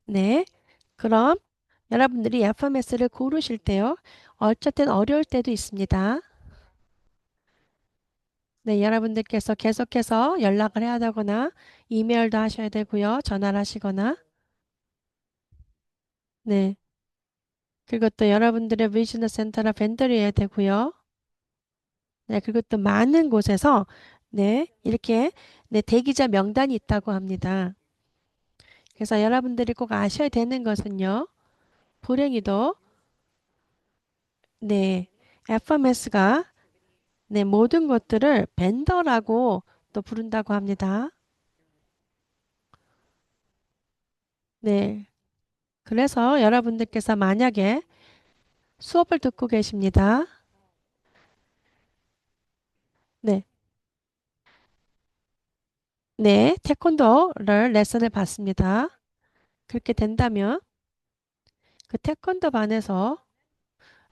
네. 그럼 여러분들이 FMS를 고르실 때요. 어쨌든 어려울 때도 있습니다. 네, 여러분들께서 계속해서 연락을 해야 되거나 이메일도 하셔야 되고요. 전화를 하시거나 네. 그리고 또 여러분들의 비즈니스 센터나 벤더리 해야 되고요. 네, 그리고 또 많은 곳에서 네, 이렇게 네, 대기자 명단이 있다고 합니다. 그래서 여러분들이 꼭 아셔야 되는 것은요. 불행히도 네, FMS가 네, 모든 것들을 벤더라고 또 부른다고 합니다. 네. 그래서 여러분들께서 만약에 수업을 듣고 계십니다. 네. 네. 태권도를 레슨을 받습니다. 그렇게 된다면 그 태권도 반에서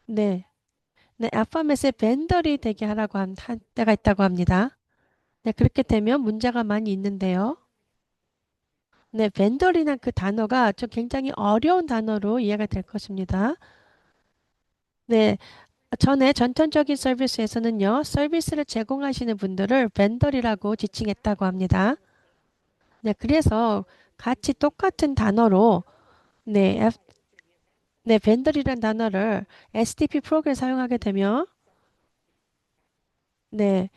네. 네. 알파벳의 벤더리 되게 하라고 한 때가 있다고 합니다. 네. 그렇게 되면 문제가 많이 있는데요. 네. 벤더리란 그 단어가 좀 굉장히 어려운 단어로 이해가 될 것입니다. 네. 전에 전통적인 서비스에서는요, 서비스를 제공하시는 분들을 벤더리라고 지칭했다고 합니다. 네, 그래서 같이 똑같은 단어로, 네, 네, 벤더리라는 단어를 SDP 프로그램 사용하게 되면 네,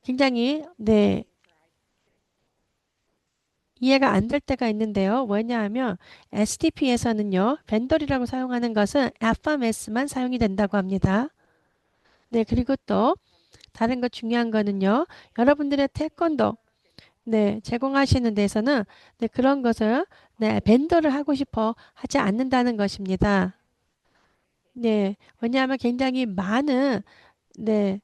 굉장히 네, 이해가 안 될 때가 있는데요. 왜냐하면 STP에서는요, 벤더리라고 사용하는 것은 FMS만 사용이 된다고 합니다. 네, 그리고 또 다른 것 중요한 거는요, 여러분들의 태권도 네, 제공하시는 데서는 네, 그런 것을 네, 벤더를 하고 싶어 하지 않는다는 것입니다. 네, 왜냐하면 굉장히 많은 네,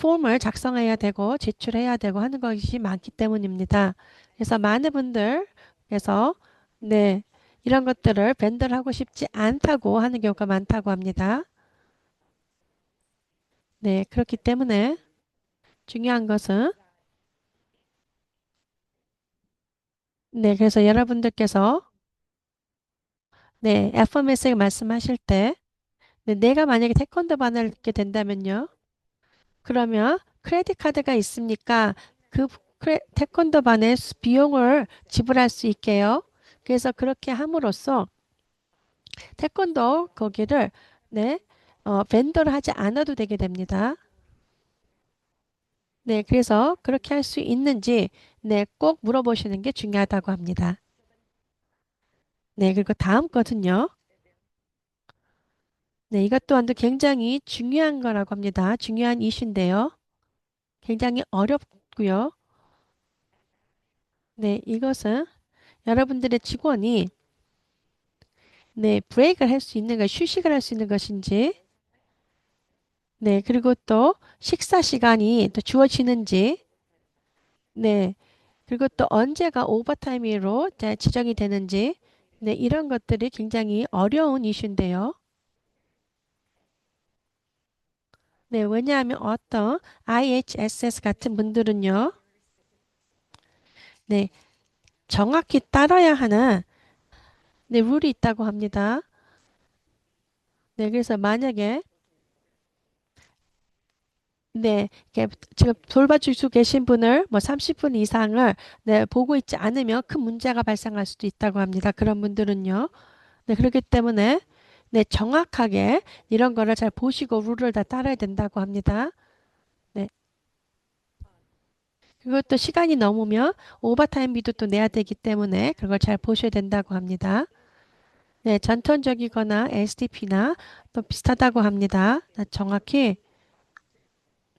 폼을 작성해야 되고 제출해야 되고 하는 것이 많기 때문입니다. 그래서 많은 분들께서 네, 이런 것들을 벤더를 하고 싶지 않다고 하는 경우가 많다고 합니다. 네, 그렇기 때문에 중요한 것은 네, 그래서 여러분들께서 네, FMS에 말씀하실 때 네, 내가 만약에 태권도 반을 듣게 된다면요. 그러면 크레딧 카드가 있으니까 그 태권도 반의 비용을 지불할 수 있게요. 그래서 그렇게 함으로써 태권도 거기를 네, 벤더를 하지 않아도 되게 됩니다. 네, 그래서 그렇게 할 수 있는지 네, 꼭 물어보시는 게 중요하다고 합니다. 네, 그리고 다음 거는요. 네, 이것 또한도 굉장히 중요한 거라고 합니다. 중요한 이슈인데요. 굉장히 어렵고요. 네, 이것은 여러분들의 직원이 네, 브레이크를 할 수 있는 것, 휴식을 할 수 있는 것인지, 네, 그리고 또 식사 시간이 또 주어지는지, 네, 그리고 또 언제가 오버타임으로 지정이 되는지, 네, 이런 것들이 굉장히 어려운 이슈인데요. 네, 왜냐하면 어떤 IHSS 같은 분들은요, 네, 정확히 따라야 하는 네, 룰이 있다고 합니다. 네, 그래서 만약에 네, 이렇게 지금 돌봐주시고 계신 분을 뭐 30분 이상을 네, 보고 있지 않으면 큰 문제가 발생할 수도 있다고 합니다. 그런 분들은요. 네, 그렇기 때문에 네, 정확하게 이런 거를 잘 보시고 룰을 다 따라야 된다고 합니다. 네. 그것도 시간이 넘으면 오버타임비도 또 내야 되기 때문에 그걸 잘 보셔야 된다고 합니다. 네, 전통적이거나 STP나 또 비슷하다고 합니다. 정확히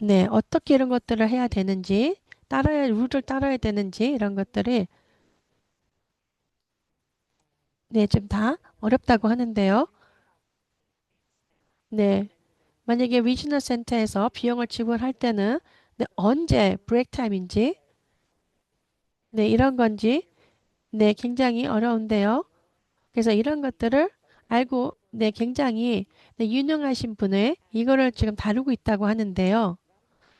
네, 어떻게 이런 것들을 해야 되는지, 룰을 따라야 되는지, 이런 것들이, 네, 좀 다 어렵다고 하는데요. 네, 만약에 리지널 센터에서 비용을 지불할 때는, 네, 언제 브레이크 타임인지, 네, 이런 건지, 네, 굉장히 어려운데요. 그래서 이런 것들을 알고, 네, 굉장히 네, 유능하신 분의 이거를 지금 다루고 있다고 하는데요.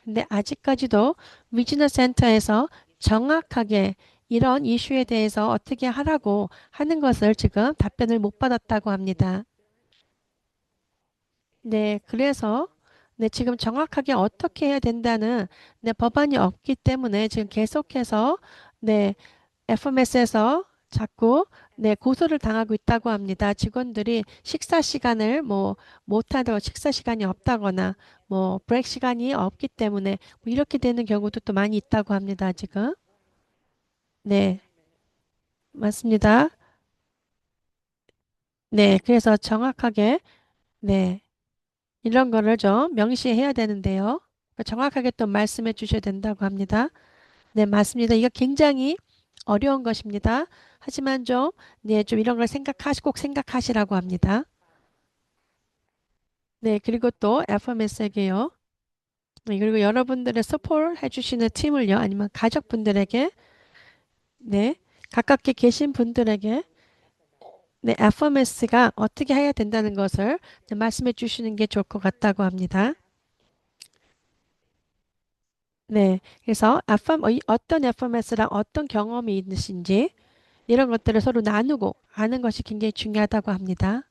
근데 아직까지도 리지널 센터에서 정확하게 이런 이슈에 대해서 어떻게 하라고 하는 것을 지금 답변을 못 받았다고 합니다. 네, 그래서 네, 지금 정확하게 어떻게 해야 된다는 네, 법안이 없기 때문에 지금 계속해서 네, FMS에서 자꾸 네, 고소를 당하고 있다고 합니다. 직원들이 식사 시간을 뭐 못하고 식사 시간이 없다거나 뭐 브레이크 시간이 없기 때문에 뭐 이렇게 되는 경우도 또 많이 있다고 합니다. 지금. 네, 맞습니다. 네, 그래서 정확하게 네, 이런 거를 좀 명시해야 되는데요. 정확하게 또 말씀해 주셔야 된다고 합니다. 네, 맞습니다. 이거 굉장히 어려운 것입니다. 하지만 좀, 네, 좀 이런 걸 꼭 생각하시라고 합니다. 네, 그리고 또 FMS에게요. 네, 그리고 여러분들의 서포트 해주시는 팀을요, 아니면 가족분들에게, 네, 가깝게 계신 분들에게, 네, FMS가 어떻게 해야 된다는 것을 네, 말씀해 주시는 게 좋을 것 같다고 합니다. 네, 그래서 어떤 FMS랑 어떤 경험이 있으신지 이런 것들을 서로 나누고 아는 것이 굉장히 중요하다고 합니다.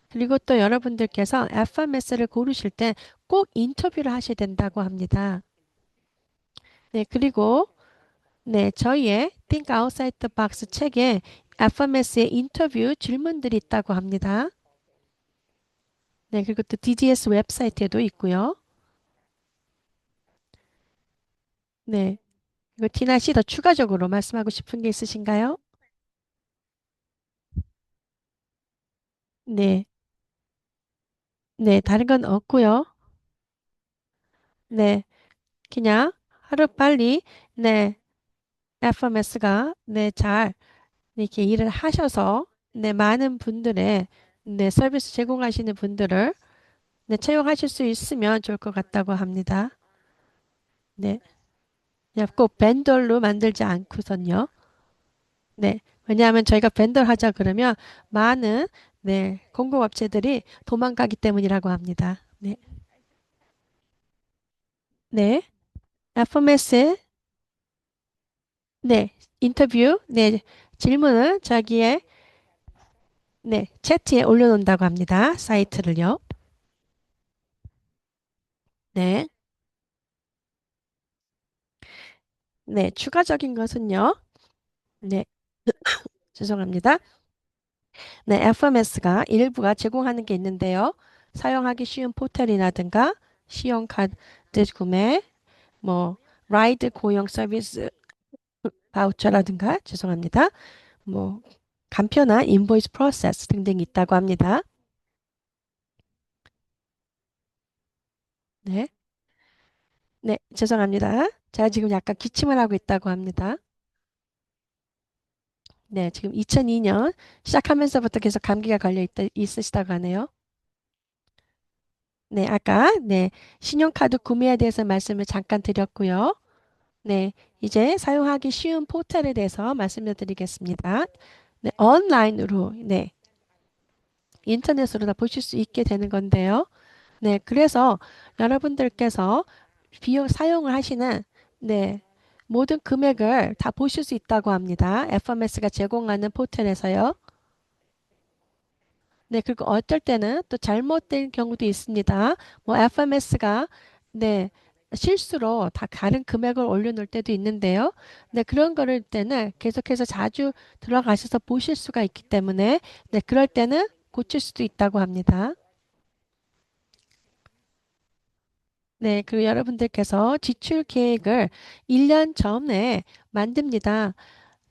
그리고 또 여러분들께서 FMS를 고르실 때 꼭 인터뷰를 하셔야 된다고 합니다. 네, 그리고 네, 저희의 Think Outside the Box 책에 FMS의 인터뷰 질문들이 있다고 합니다. 네, 그리고 또 DGS 웹사이트에도 있고요. 네, 이거 티나 씨 더 추가적으로 말씀하고 싶은 게 있으신가요? 네, 네, 다른 건 없고요. 네, 그냥 하루빨리 네, FMS가 네, 잘 이렇게 일을 하셔서 네, 많은 분들의 네, 서비스 제공하시는 분들을 네, 채용하실 수 있으면 좋을 것 같다고 합니다. 네, 그냥 꼭 벤더로 만들지 않고선요. 네, 왜냐하면 저희가 벤더 하자 그러면 많은 네, 공급업체들이 도망가기 때문이라고 합니다. 네, 네, FMS 네, 인터뷰 네, 질문을 자기의 네, 채트에 올려놓는다고 합니다. 사이트를요. 네, 네, 추가적인 것은요. 네, 죄송합니다. 네, FMS가 일부가 제공하는 게 있는데요. 사용하기 쉬운 포털이라든가 신용카드 구매, 뭐 라이드 고용 서비스 바우처라든가 죄송합니다. 뭐 간편한 인보이스 프로세스 등등이 있다고 합니다. 네, 네, 죄송합니다. 제가 지금 약간 기침을 하고 있다고 합니다. 네, 지금 2002년 시작하면서부터 계속 감기가 있으시다고 하네요. 네, 아까 네, 신용카드 구매에 대해서 말씀을 잠깐 드렸고요. 네, 이제 사용하기 쉬운 포털에 대해서 말씀을 드리겠습니다. 네, 온라인으로, 네, 인터넷으로 다 보실 수 있게 되는 건데요. 네, 그래서 여러분들께서 비용 사용을 하시는, 네, 모든 금액을 다 보실 수 있다고 합니다. FMS가 제공하는 포털에서요. 네, 그리고 어떨 때는 또 잘못된 경우도 있습니다. 뭐 FMS가 네, 실수로 다 다른 금액을 올려놓을 때도 있는데요. 네, 그런 거를 때는 계속해서 자주 들어가셔서 보실 수가 있기 때문에 네, 그럴 때는 고칠 수도 있다고 합니다. 네, 그리고 여러분들께서 지출 계획을 1년 전에 만듭니다.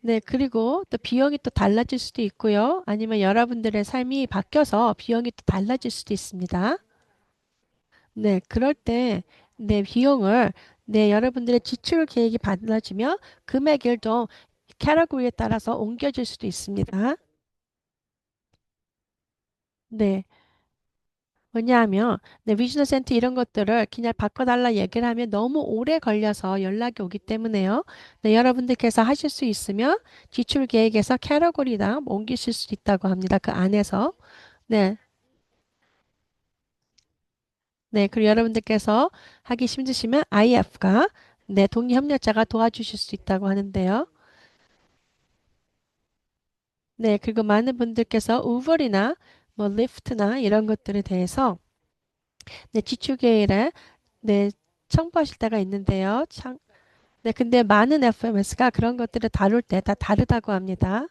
네, 그리고 또 비용이 또 달라질 수도 있고요. 아니면 여러분들의 삶이 바뀌어서 비용이 또 달라질 수도 있습니다. 네, 그럴 때, 네, 비용을, 네, 여러분들의 지출 계획이 달라지면 금액을 좀 캐러고리에 따라서 옮겨질 수도 있습니다. 네, 왜냐하면, 네, 비즈니스 센터 이런 것들을 그냥 바꿔달라 얘기를 하면 너무 오래 걸려서 연락이 오기 때문에요. 네, 여러분들께서 하실 수 있으면 지출 계획에서 캐러고리당 옮기실 수 있다고 합니다. 그 안에서. 네, 네, 그리고 여러분들께서 하기 힘드시면 IF가, 네, 동의협력자가 도와주실 수 있다고 하는데요. 네, 그리고 많은 분들께서 우버이나 뭐 리프트나 이런 것들에 대해서 네, 지출 계획에 네, 첨부하실 때가 있는데요. 네, 근데 많은 FMS가 그런 것들을 다룰 때 다 다르다고 합니다.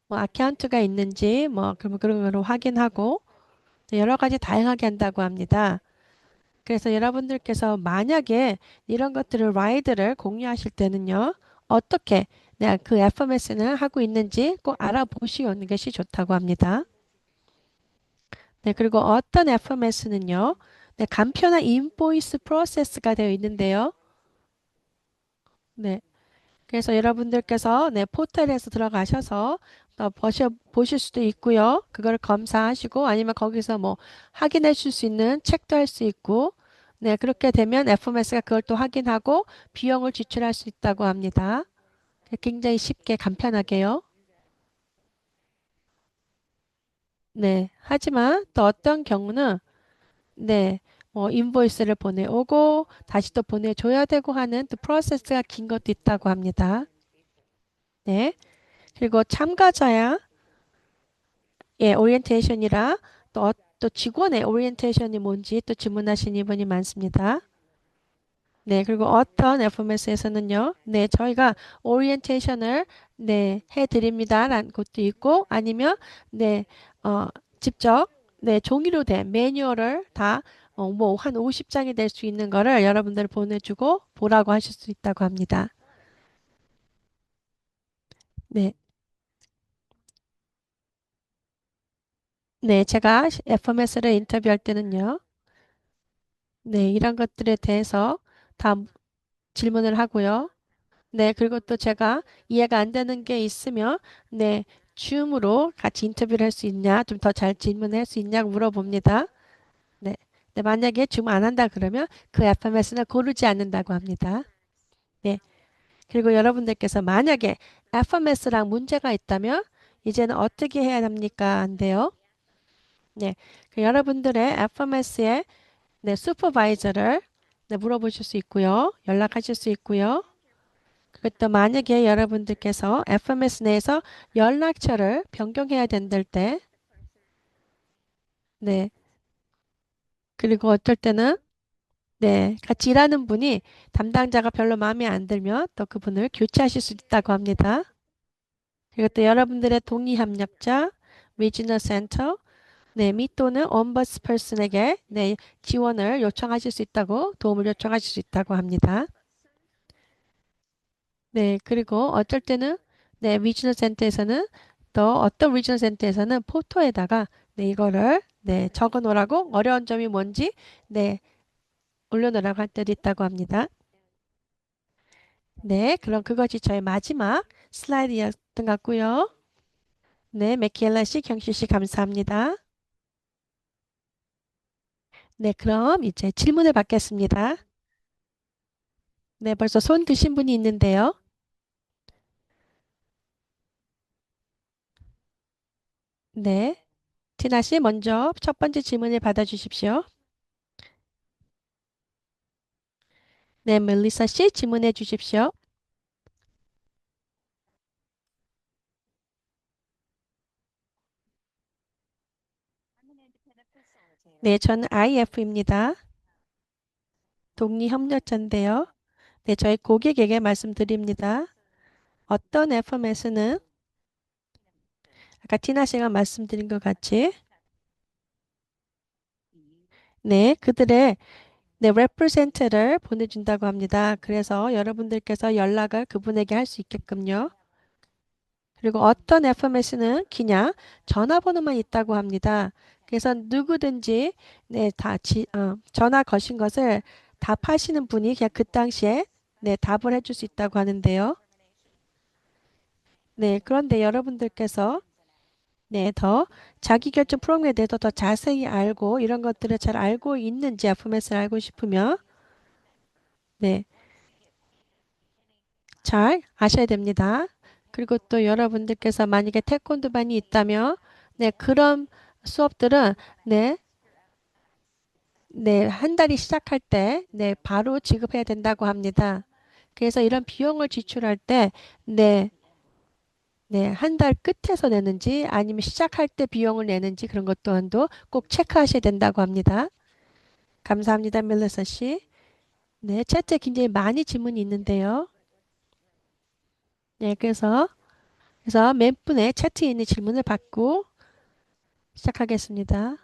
뭐 아카운트가 있는지 뭐 그런 거를 확인하고 네, 여러 가지 다양하게 한다고 합니다. 그래서 여러분들께서 만약에 이런 것들을 라이드를 공유하실 때는요. 어떻게 내가 그 FMS는 하고 있는지 꼭 알아보시는 것이 좋다고 합니다. 네, 그리고 어떤 FMS는요. 네, 간편한 인보이스 프로세스가 되어 있는데요. 네. 그래서 여러분들께서 네, 포털에서 들어가셔서 보실 수도 있고요. 그걸 검사하시고 아니면 거기서 뭐 확인해 줄 수 있는 책도 할 수 있고 네, 그렇게 되면 FMS가 그걸 또 확인하고 비용을 지출할 수 있다고 합니다. 굉장히 쉽게 간편하게요. 네. 하지만 또 어떤 경우는 네, 뭐 인보이스를 보내오고 다시 또 보내줘야 되고 하는 또 프로세스가 긴 것도 있다고 합니다. 네. 그리고 참가자야 예, 오리엔테이션이라 또 직원의 오리엔테이션이 뭔지 또 질문하시는 분이 많습니다. 네, 그리고 어떤 FMS에서는요, 네, 저희가 오리엔테이션을 네, 해드립니다라는 것도 있고 아니면 네, 어, 직접 네, 종이로 된 매뉴얼을 다, 뭐, 한 50장이 될 수 있는 거를 여러분들 보내주고 보라고 하실 수 있다고 합니다. 네. 네, 제가 FMS를 인터뷰할 때는요, 네, 이런 것들에 대해서 다 질문을 하고요. 네, 그리고 또 제가 이해가 안 되는 게 있으면, 네, 줌으로 같이 인터뷰를 할 수 있냐, 좀 더 잘 질문할 수 있냐고 물어봅니다. 네. 네, 만약에 줌 안 한다 그러면 그 FMS는 고르지 않는다고 합니다. 네. 그리고 여러분들께서 만약에 FMS랑 문제가 있다면 이제는 어떻게 해야 합니까? 안 돼요. 네. 그 여러분들의 FMS의 네, 슈퍼바이저를 네, 물어보실 수 있고요. 연락하실 수 있고요. 그것도 만약에 여러분들께서 FMS 내에서 연락처를 변경해야 된들 때, 네. 그리고 어떨 때는 네, 같이 일하는 분이 담당자가 별로 마음에 안 들면 또 그분을 교체하실 수 있다고 합니다. 그리고 또 여러분들의 동의 협력자, 리지널 센터, 네, 및 또는 엄버스 퍼슨에게 네, 지원을 요청하실 수 있다고 도움을 요청하실 수 있다고 합니다. 네, 그리고 어쩔 때는 네, 리지널 센터에서는 또 어떤 리지널 센터에서는 포토에다가 네, 이거를 네, 적어 놓으라고 어려운 점이 뭔지 네, 올려놓으라고 할 때도 있다고 합니다. 네, 그럼 그것이 저의 마지막 슬라이드였던 것 같고요. 네, 맥키엘라 씨, 경실 씨 감사합니다. 네, 그럼 이제 질문을 받겠습니다. 네, 벌써 손 드신 분이 있는데요. 네, 티나 씨 먼저 첫 번째 질문을 받아주십시오. 네, 멜리사 씨 질문해 주십시오. 네, 저는 IF입니다. 독립협력자인데요. 네, 저희 고객에게 말씀드립니다. 어떤 FMS는 아까 티나 씨가 말씀드린 것 같이 네, 그들의 네, represent를 보내준다고 합니다. 그래서 여러분들께서 연락을 그분에게 할 수 있게끔요. 그리고 어떤 FMS는 그냥 전화번호만 있다고 합니다. 그래서 누구든지 네, 전화 거신 것을 답하시는 분이 그냥 그 당시에 네, 답을 해줄 수 있다고 하는데요. 네, 그런데 여러분들께서 네, 더 자기결정 프로그램에 대해서 더 자세히 알고 이런 것들을 잘 알고 있는지 FMS를 알고 싶으면 네, 잘 아셔야 됩니다. 그리고 또 여러분들께서 만약에 태권도반이 있다면, 네, 그런 수업들은, 네, 네, 한 달이 시작할 때, 네, 바로 지급해야 된다고 합니다. 그래서 이런 비용을 지출할 때, 네, 네, 한 달 끝에서 내는지 아니면 시작할 때 비용을 내는지 그런 것 또한도 꼭 체크하셔야 된다고 합니다. 감사합니다, 멜리사 씨. 네, 채트에 굉장히 많이 질문이 있는데요. 네, 그래서 몇 분의 채트에 있는 질문을 받고 시작하겠습니다.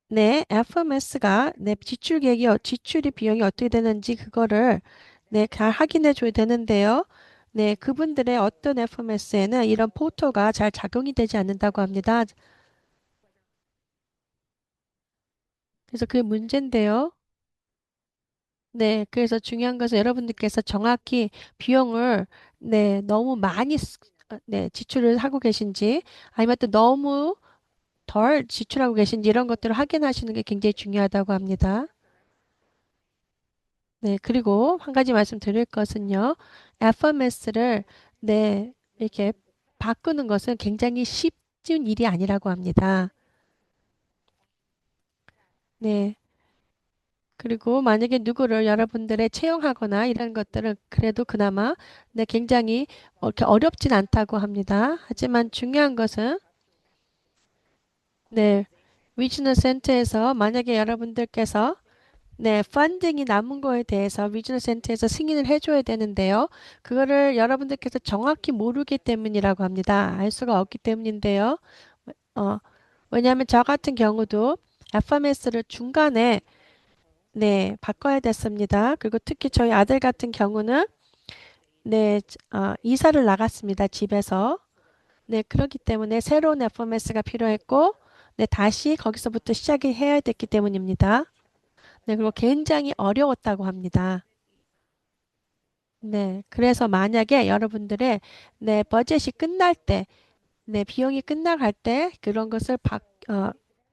네, FMS가 내 지출 계획이, 지출이 비용이 어떻게 되는지 그거를 네, 잘 확인해 줘야 되는데요. 네, 그분들의 어떤 FMS에는 이런 포토가 잘 작용이 되지 않는다고 합니다. 그래서 그게 문제인데요. 네, 그래서 중요한 것은 여러분들께서 정확히 비용을 네, 너무 많이 네, 지출을 하고 계신지 아니면 또 너무 덜 지출하고 계신지 이런 것들을 확인하시는 게 굉장히 중요하다고 합니다. 네, 그리고 한 가지 말씀드릴 것은요. FMS를 네, 이렇게 바꾸는 것은 굉장히 쉽은 일이 아니라고 합니다. 네. 그리고 만약에 누구를 여러분들의 채용하거나 이런 것들은 그래도 그나마 네, 굉장히 이렇게 어렵진 않다고 합니다. 하지만 중요한 것은 네, 위즈너 센터에서 만약에 여러분들께서 네, 펀딩이 남은 거에 대해서 리지널 센터에서 승인을 해줘야 되는데요. 그거를 여러분들께서 정확히 모르기 때문이라고 합니다. 알 수가 없기 때문인데요. 어, 왜냐하면 저 같은 경우도 FMS를 중간에 네, 바꿔야 됐습니다. 그리고 특히 저희 아들 같은 경우는 네, 이사를 나갔습니다. 집에서. 네, 그렇기 때문에 새로운 FMS가 필요했고, 네, 다시 거기서부터 시작을 해야 됐기 때문입니다. 네, 그리고 굉장히 어려웠다고 합니다. 네, 그래서 만약에 여러분들의 네, 버젯이 끝날 때, 네, 비용이 끝나갈 때 그런 것을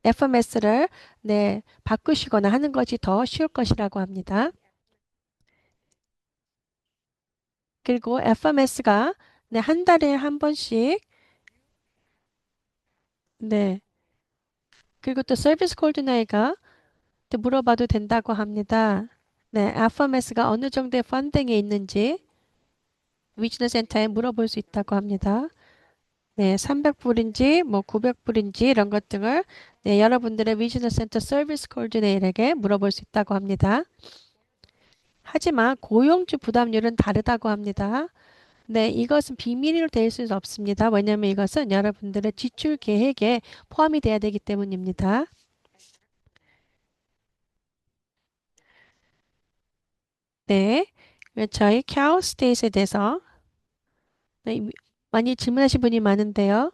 FMS를 네, 바꾸시거나 하는 것이 더 쉬울 것이라고 합니다. 그리고 FMS가 네, 한 달에 한 번씩 네, 그리고 또 서비스 코디네이터가 또 물어봐도 된다고 합니다. 네, FMS가 어느 정도의 펀딩이 있는지 위즈너 센터에 물어볼 수 있다고 합니다. 네, 300불인지 뭐 900불인지 이런 것들을 네, 여러분들의 위즈너 센터 서비스 코디네이터에게 물어볼 수 있다고 합니다. 하지만 고용주 부담률은 다르다고 합니다. 네, 이것은 비밀로 될 수 없습니다. 왜냐하면 이것은 여러분들의 지출 계획에 포함이 돼야 되기 때문입니다. 네, 저희 카우 스테이트에 대해서 네, 많이 질문하신 분이 많은데요.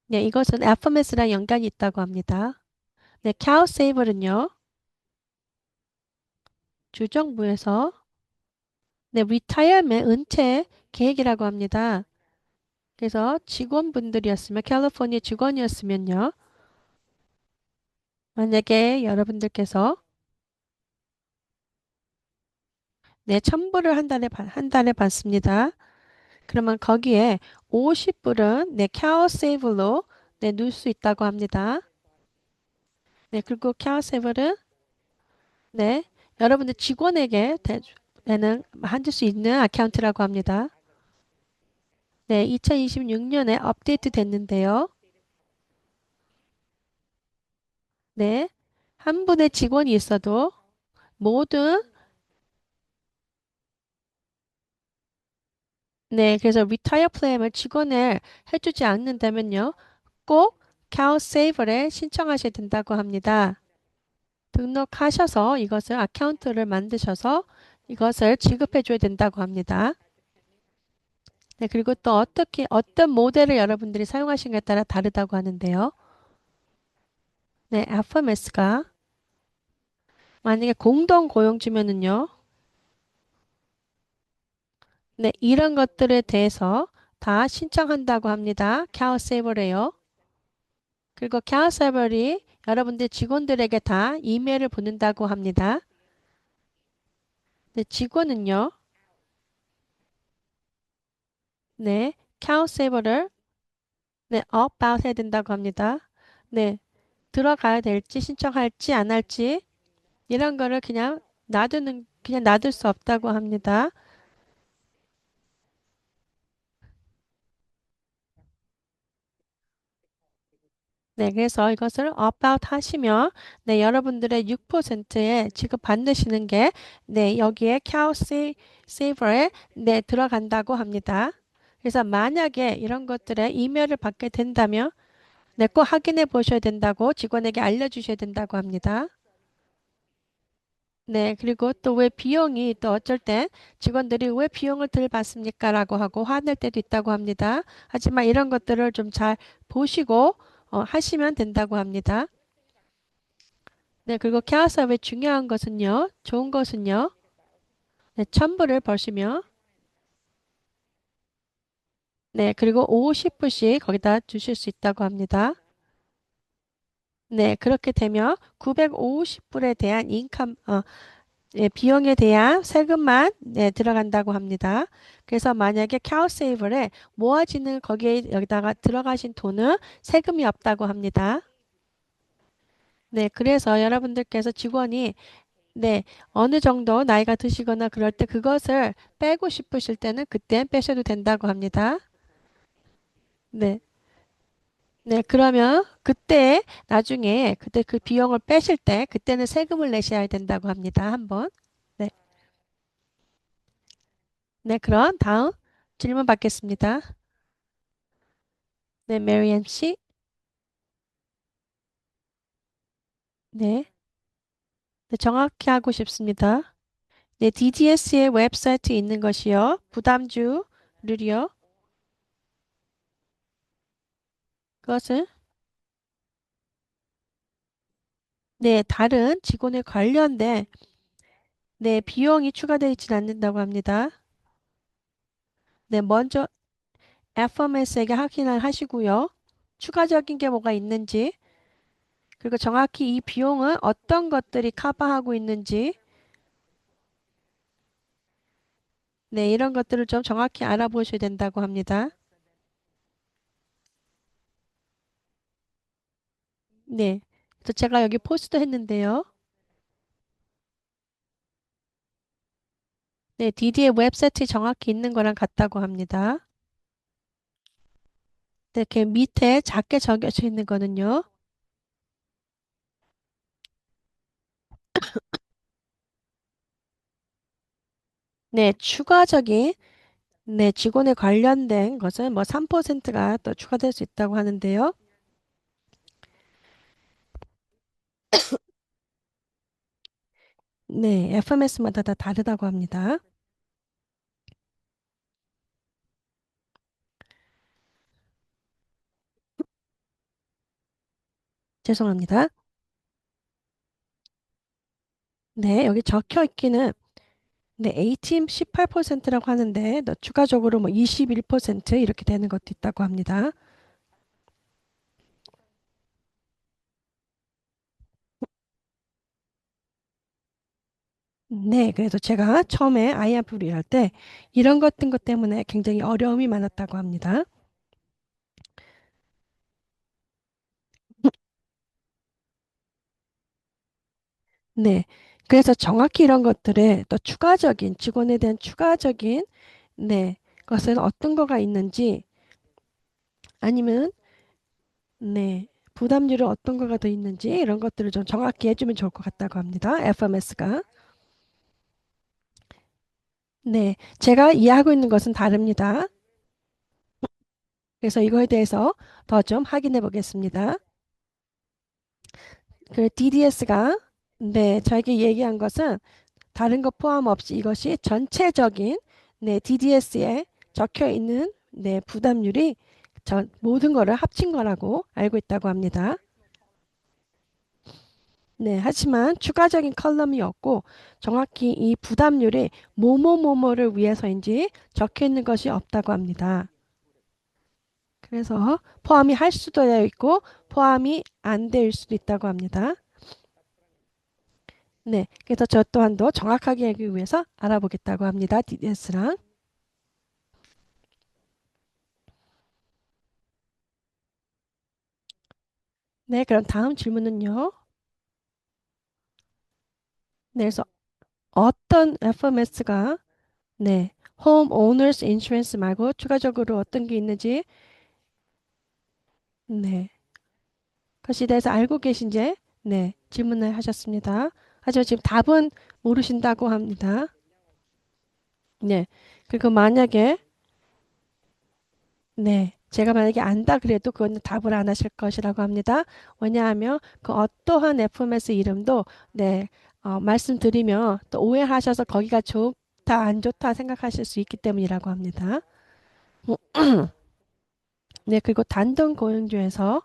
네, 이것은 FMS랑 연관이 있다고 합니다. 네, 카우 세이버는요, 주정부에서 네, 리타이어먼트 은퇴 계획이라고 합니다. 그래서 직원분들이었으면 캘리포니아 직원이었으면요. 만약에 여러분들께서 네, 1,000불을 한 달에 받습니다. 그러면 거기에 50불은 네, 카우 세이브로 네, 넣을 수 있다고 합니다. 네, 그리고 카우 세이브는 네, 여러분들 직원에게 되는 만들 수 있는 아카운트라고 합니다. 네, 2026년에 업데이트 됐는데요. 네, 한 분의 직원이 있어도 모든 네, 그래서 리타이어 플랜을 직원에 해주지 않는다면요. 꼭 카우 세이버에 신청하셔야 된다고 합니다. 등록하셔서 이것을 아카운트를 만드셔서 이것을 지급해 줘야 된다고 합니다. 네, 그리고 또 어떤 모델을 여러분들이 사용하시느냐에 따라 다르다고 하는데요. 네, FMS가 만약에 공동 고용주면은요. 네, 이런 것들에 대해서 다 신청한다고 합니다. 카우세이버래요. 그리고 카우세이버이 여러분들 직원들에게 다 이메일을 보낸다고 합니다. 네, 직원은요. 네, 카우세이버를 네, about 해야 된다고 합니다. 네, 들어가야 될지 신청할지 안 할지 이런 거를 그냥 놔둘 수 없다고 합니다. 네, 그래서 이것을 about 하시면 네, 여러분들의 6%에 지급 받으시는 게 네, 여기에 카우시 세이버에 네, 들어간다고 합니다. 그래서 만약에 이런 것들에 이메일을 받게 된다면 네, 꼭 확인해 보셔야 된다고 직원에게 알려주셔야 된다고 합니다. 네, 그리고 또 왜 비용이 또 어쩔 땐 직원들이 왜 비용을 덜 받습니까? 라고 하고 화낼 때도 있다고 합니다. 하지만 이런 것들을 좀 잘 보시고 하시면 된다고 합니다. 네, 그리고 케어사업의 중요한 것은요, 좋은 것은요, 네, 1,000불을 버시면, 네, 그리고 50불씩 거기다 주실 수 있다고 합니다. 네, 그렇게 되면 950불에 대한 네, 비용에 대한 세금만 네, 들어간다고 합니다. 그래서 만약에 카우세이버에 모아지는 거기에 여기다가 들어가신 돈은 세금이 없다고 합니다. 네, 그래서 여러분들께서 직원이 네, 어느 정도 나이가 드시거나 그럴 때 그것을 빼고 싶으실 때는 그때 빼셔도 된다고 합니다. 네, 네, 그러면 그때 나중에 그때 그 비용을 빼실 때 그때는 세금을 내셔야 된다고 합니다. 한번. 네. 네, 그럼 다음 질문 받겠습니다. 네, 메리앤 씨. 네. 네, 정확히 하고 싶습니다. 네, DDS의 웹사이트에 있는 것이요. 부담주를요. 그것은 네, 다른 직원에 관련된 네, 비용이 추가되어 있지는 않는다고 합니다. 네, 먼저 FMS에게 확인을 하시고요. 추가적인 게 뭐가 있는지, 그리고 정확히 이 비용은 어떤 것들이 커버하고 있는지, 네, 이런 것들을 좀 정확히 알아보셔야 된다고 합니다. 네. 그래서 제가 여기 포스트 했는데요. 네, DD의 웹사이트에 정확히 있는 거랑 같다고 합니다. 네, 이렇게 밑에 작게 적혀져 있는 거는요. 네, 추가적인 네, 직원에 관련된 것은 뭐 3%가 또 추가될 수 있다고 하는데요. 네, FMS마다 다 다르다고 합니다. 죄송합니다. 네, 여기 적혀 있기는 네, A팀 18%라고 하는데 또 추가적으로 뭐 21% 이렇게 되는 것도 있다고 합니다. 네, 그래서 제가 처음에 아이아프리 할 때 이런 것 때문에 굉장히 어려움이 많았다고 합니다. 네, 그래서 정확히 이런 것들에 또 추가적인 직원에 대한 추가적인 네, 것은 어떤 거가 있는지 아니면 네, 부담률은 어떤 거가 더 있는지 이런 것들을 좀 정확히 해주면 좋을 것 같다고 합니다. FMS가. 네, 제가 이해하고 있는 것은 다릅니다. 그래서 이거에 대해서 더 좀 확인해 보겠습니다. 그 DDS가 네, 저에게 얘기한 것은 다른 것 포함 없이 이것이 전체적인 네, DDS에 적혀 있는 네, 부담률이 전 모든 거를 합친 거라고 알고 있다고 합니다. 네, 하지만 추가적인 컬럼이 없고 정확히 이 부담률이 뭐뭐뭐뭐를 위해서인지 적혀 있는 것이 없다고 합니다. 그래서 포함이 할 수도 되어 있고 포함이 안 될 수도 있다고 합니다. 네, 그래서 저 또한도 정확하게 하기 위해서 알아보겠다고 합니다. DDS랑. 네, 그럼 다음 질문은요. 네, 그래서 어떤 FMS가 네, Home Owners Insurance 말고 추가적으로 어떤 게 있는지 네, 그것에 대해서 알고 계신지 네, 질문을 하셨습니다. 하지만 지금 답은 모르신다고 합니다. 네, 그리고 만약에 네, 제가 만약에 안다 그래도 그건 답을 안 하실 것이라고 합니다. 왜냐하면 그 어떠한 FMS 이름도 네, 말씀드리면 또 오해하셔서 거기가 좋다 안 좋다 생각하실 수 있기 때문이라고 합니다. 네, 그리고 단독 고용주에서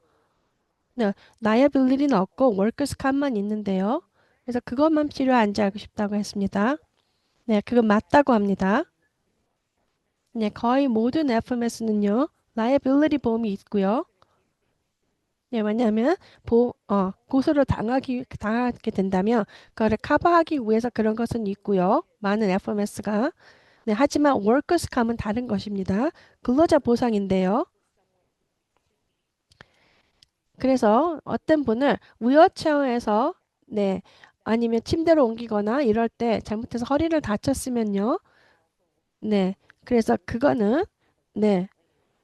네, 라이어빌리티는 없고 월커스 캅만 있는데요. 그래서 그것만 필요한지 알고 싶다고 했습니다. 네, 그건 맞다고 합니다. 네, 거의 모든 FMS는요, 라이어빌리티 보험이 있고요. 네, 왜냐하면 고소를 당하게 된다면 그거를 커버하기 위해서 그런 것은 있고요. 많은 FMS가. 네, 하지만 월커스 캅은 다른 것입니다. 근로자 보상인데요. 그래서 어떤 분을 위어체어에서 네, 아니면 침대로 옮기거나 이럴 때 잘못해서 허리를 다쳤으면요. 네. 그래서 그거는 네.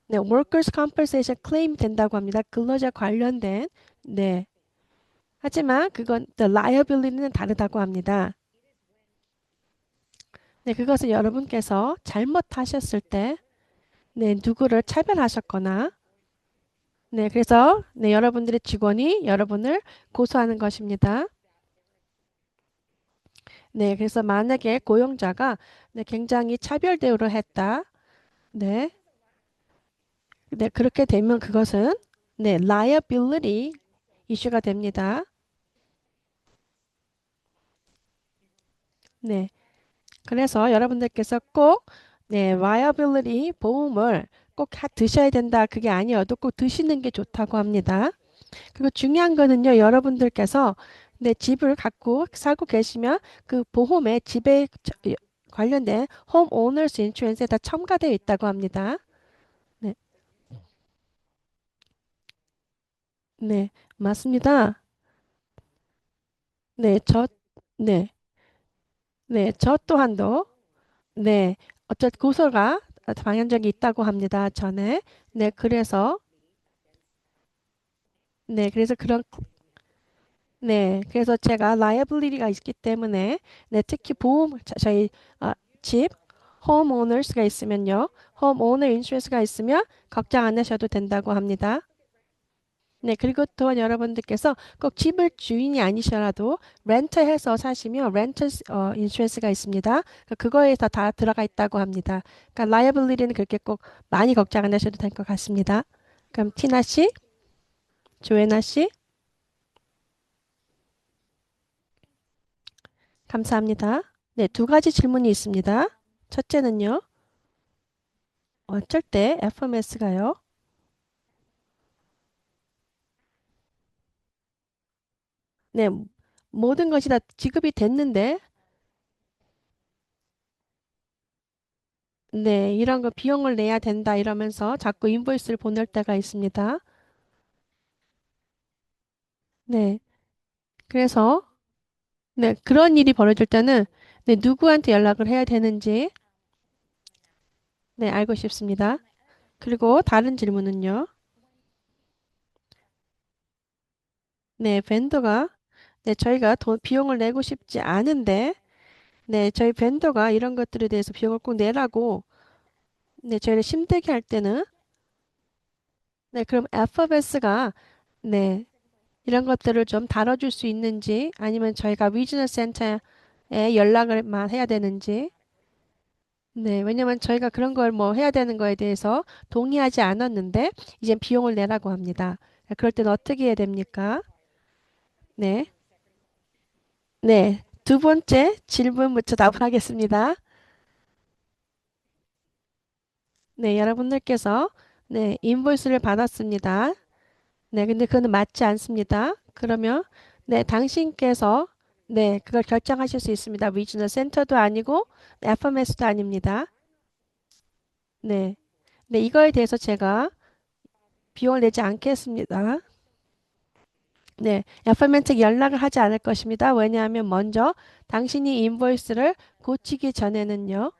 네, workers' compensation claim 된다고 합니다. 근로자 관련된. 네. 하지만 그건 the liability는 다르다고 합니다. 네, 그것은 여러분께서 잘못하셨을 때, 네, 누구를 차별하셨거나, 네, 그래서 네, 여러분들의 직원이 여러분을 고소하는 것입니다. 네, 그래서 만약에 고용자가 네, 굉장히 차별 대우를 했다. 네, 네, 그렇게 되면 그것은 네, liability 이슈가 됩니다. 네, 그래서 여러분들께서 꼭 네, liability 보험을 꼭 드셔야 된다. 그게 아니어도 꼭 드시는 게 좋다고 합니다. 그리고 중요한 거는요, 여러분들께서 내 집을 갖고 살고 계시면 그 보험에 집에 관련된 홈 오너스 인슈런스에 다 첨가되어 있다고 합니다. 네, 네, 맞습니다. 네, 네, 네, 저 또한도, 네, 어쨌든 고소가 당한 적이 있다고 합니다. 전에. 네, 그래서, 네, 그래서 네, 그래서 제가 liability가 있기 때문에, 네, 특히 보험, 저희, 아, 집, 홈오너스가 있으면요, 홈오너 인슈런스가 있으면 걱정 안 하셔도 된다고 합니다. 네, 그리고 또한 여러분들께서 꼭 집을 주인이 아니셔라도 렌트해서 사시면 렌트 인슈런스가 있습니다. 그거에서 다 들어가 있다고 합니다. 그러니까 liability는 그렇게 꼭 많이 걱정 안 하셔도 될 것 같습니다. 그럼 티나 씨, 조애나 씨, 감사합니다. 네, 두 가지 질문이 있습니다. 첫째는요, 어쩔 때 FMS가요? 네, 모든 것이 다 지급이 됐는데, 네, 이런 거 비용을 내야 된다 이러면서 자꾸 인보이스를 보낼 때가 있습니다. 네, 그래서, 네, 그런 일이 벌어질 때는, 네, 누구한테 연락을 해야 되는지, 네, 알고 싶습니다. 그리고 다른 질문은요, 네, 벤더가, 네, 저희가 비용을 내고 싶지 않은데, 네, 저희 벤더가 이런 것들에 대해서 비용을 꼭 내라고, 네, 저희를 힘들게 할 때는, 네, 그럼 FBS가, 네, 이런 것들을 좀 다뤄줄 수 있는지 아니면 저희가 위즈널 센터에 연락을만 해야 되는지 네, 왜냐면 저희가 그런 걸 뭐 해야 되는 거에 대해서 동의하지 않았는데 이제 비용을 내라고 합니다. 그럴 때는 어떻게 해야 됩니까? 네. 네. 두 번째 질문부터 답하겠습니다. 네, 여러분들께서 네, 인보이스를 받았습니다. 네, 근데 그거는 맞지 않습니다. 그러면 네, 당신께서 네, 그걸 결정하실 수 있습니다. 위즈널 센터도 아니고 FMS도 아닙니다. 네. 네, 이거에 대해서 제가 비용을 내지 않겠습니다. 네, FM한테 연락을 하지 않을 것입니다. 왜냐하면 먼저 당신이 인보이스를 고치기 전에는요.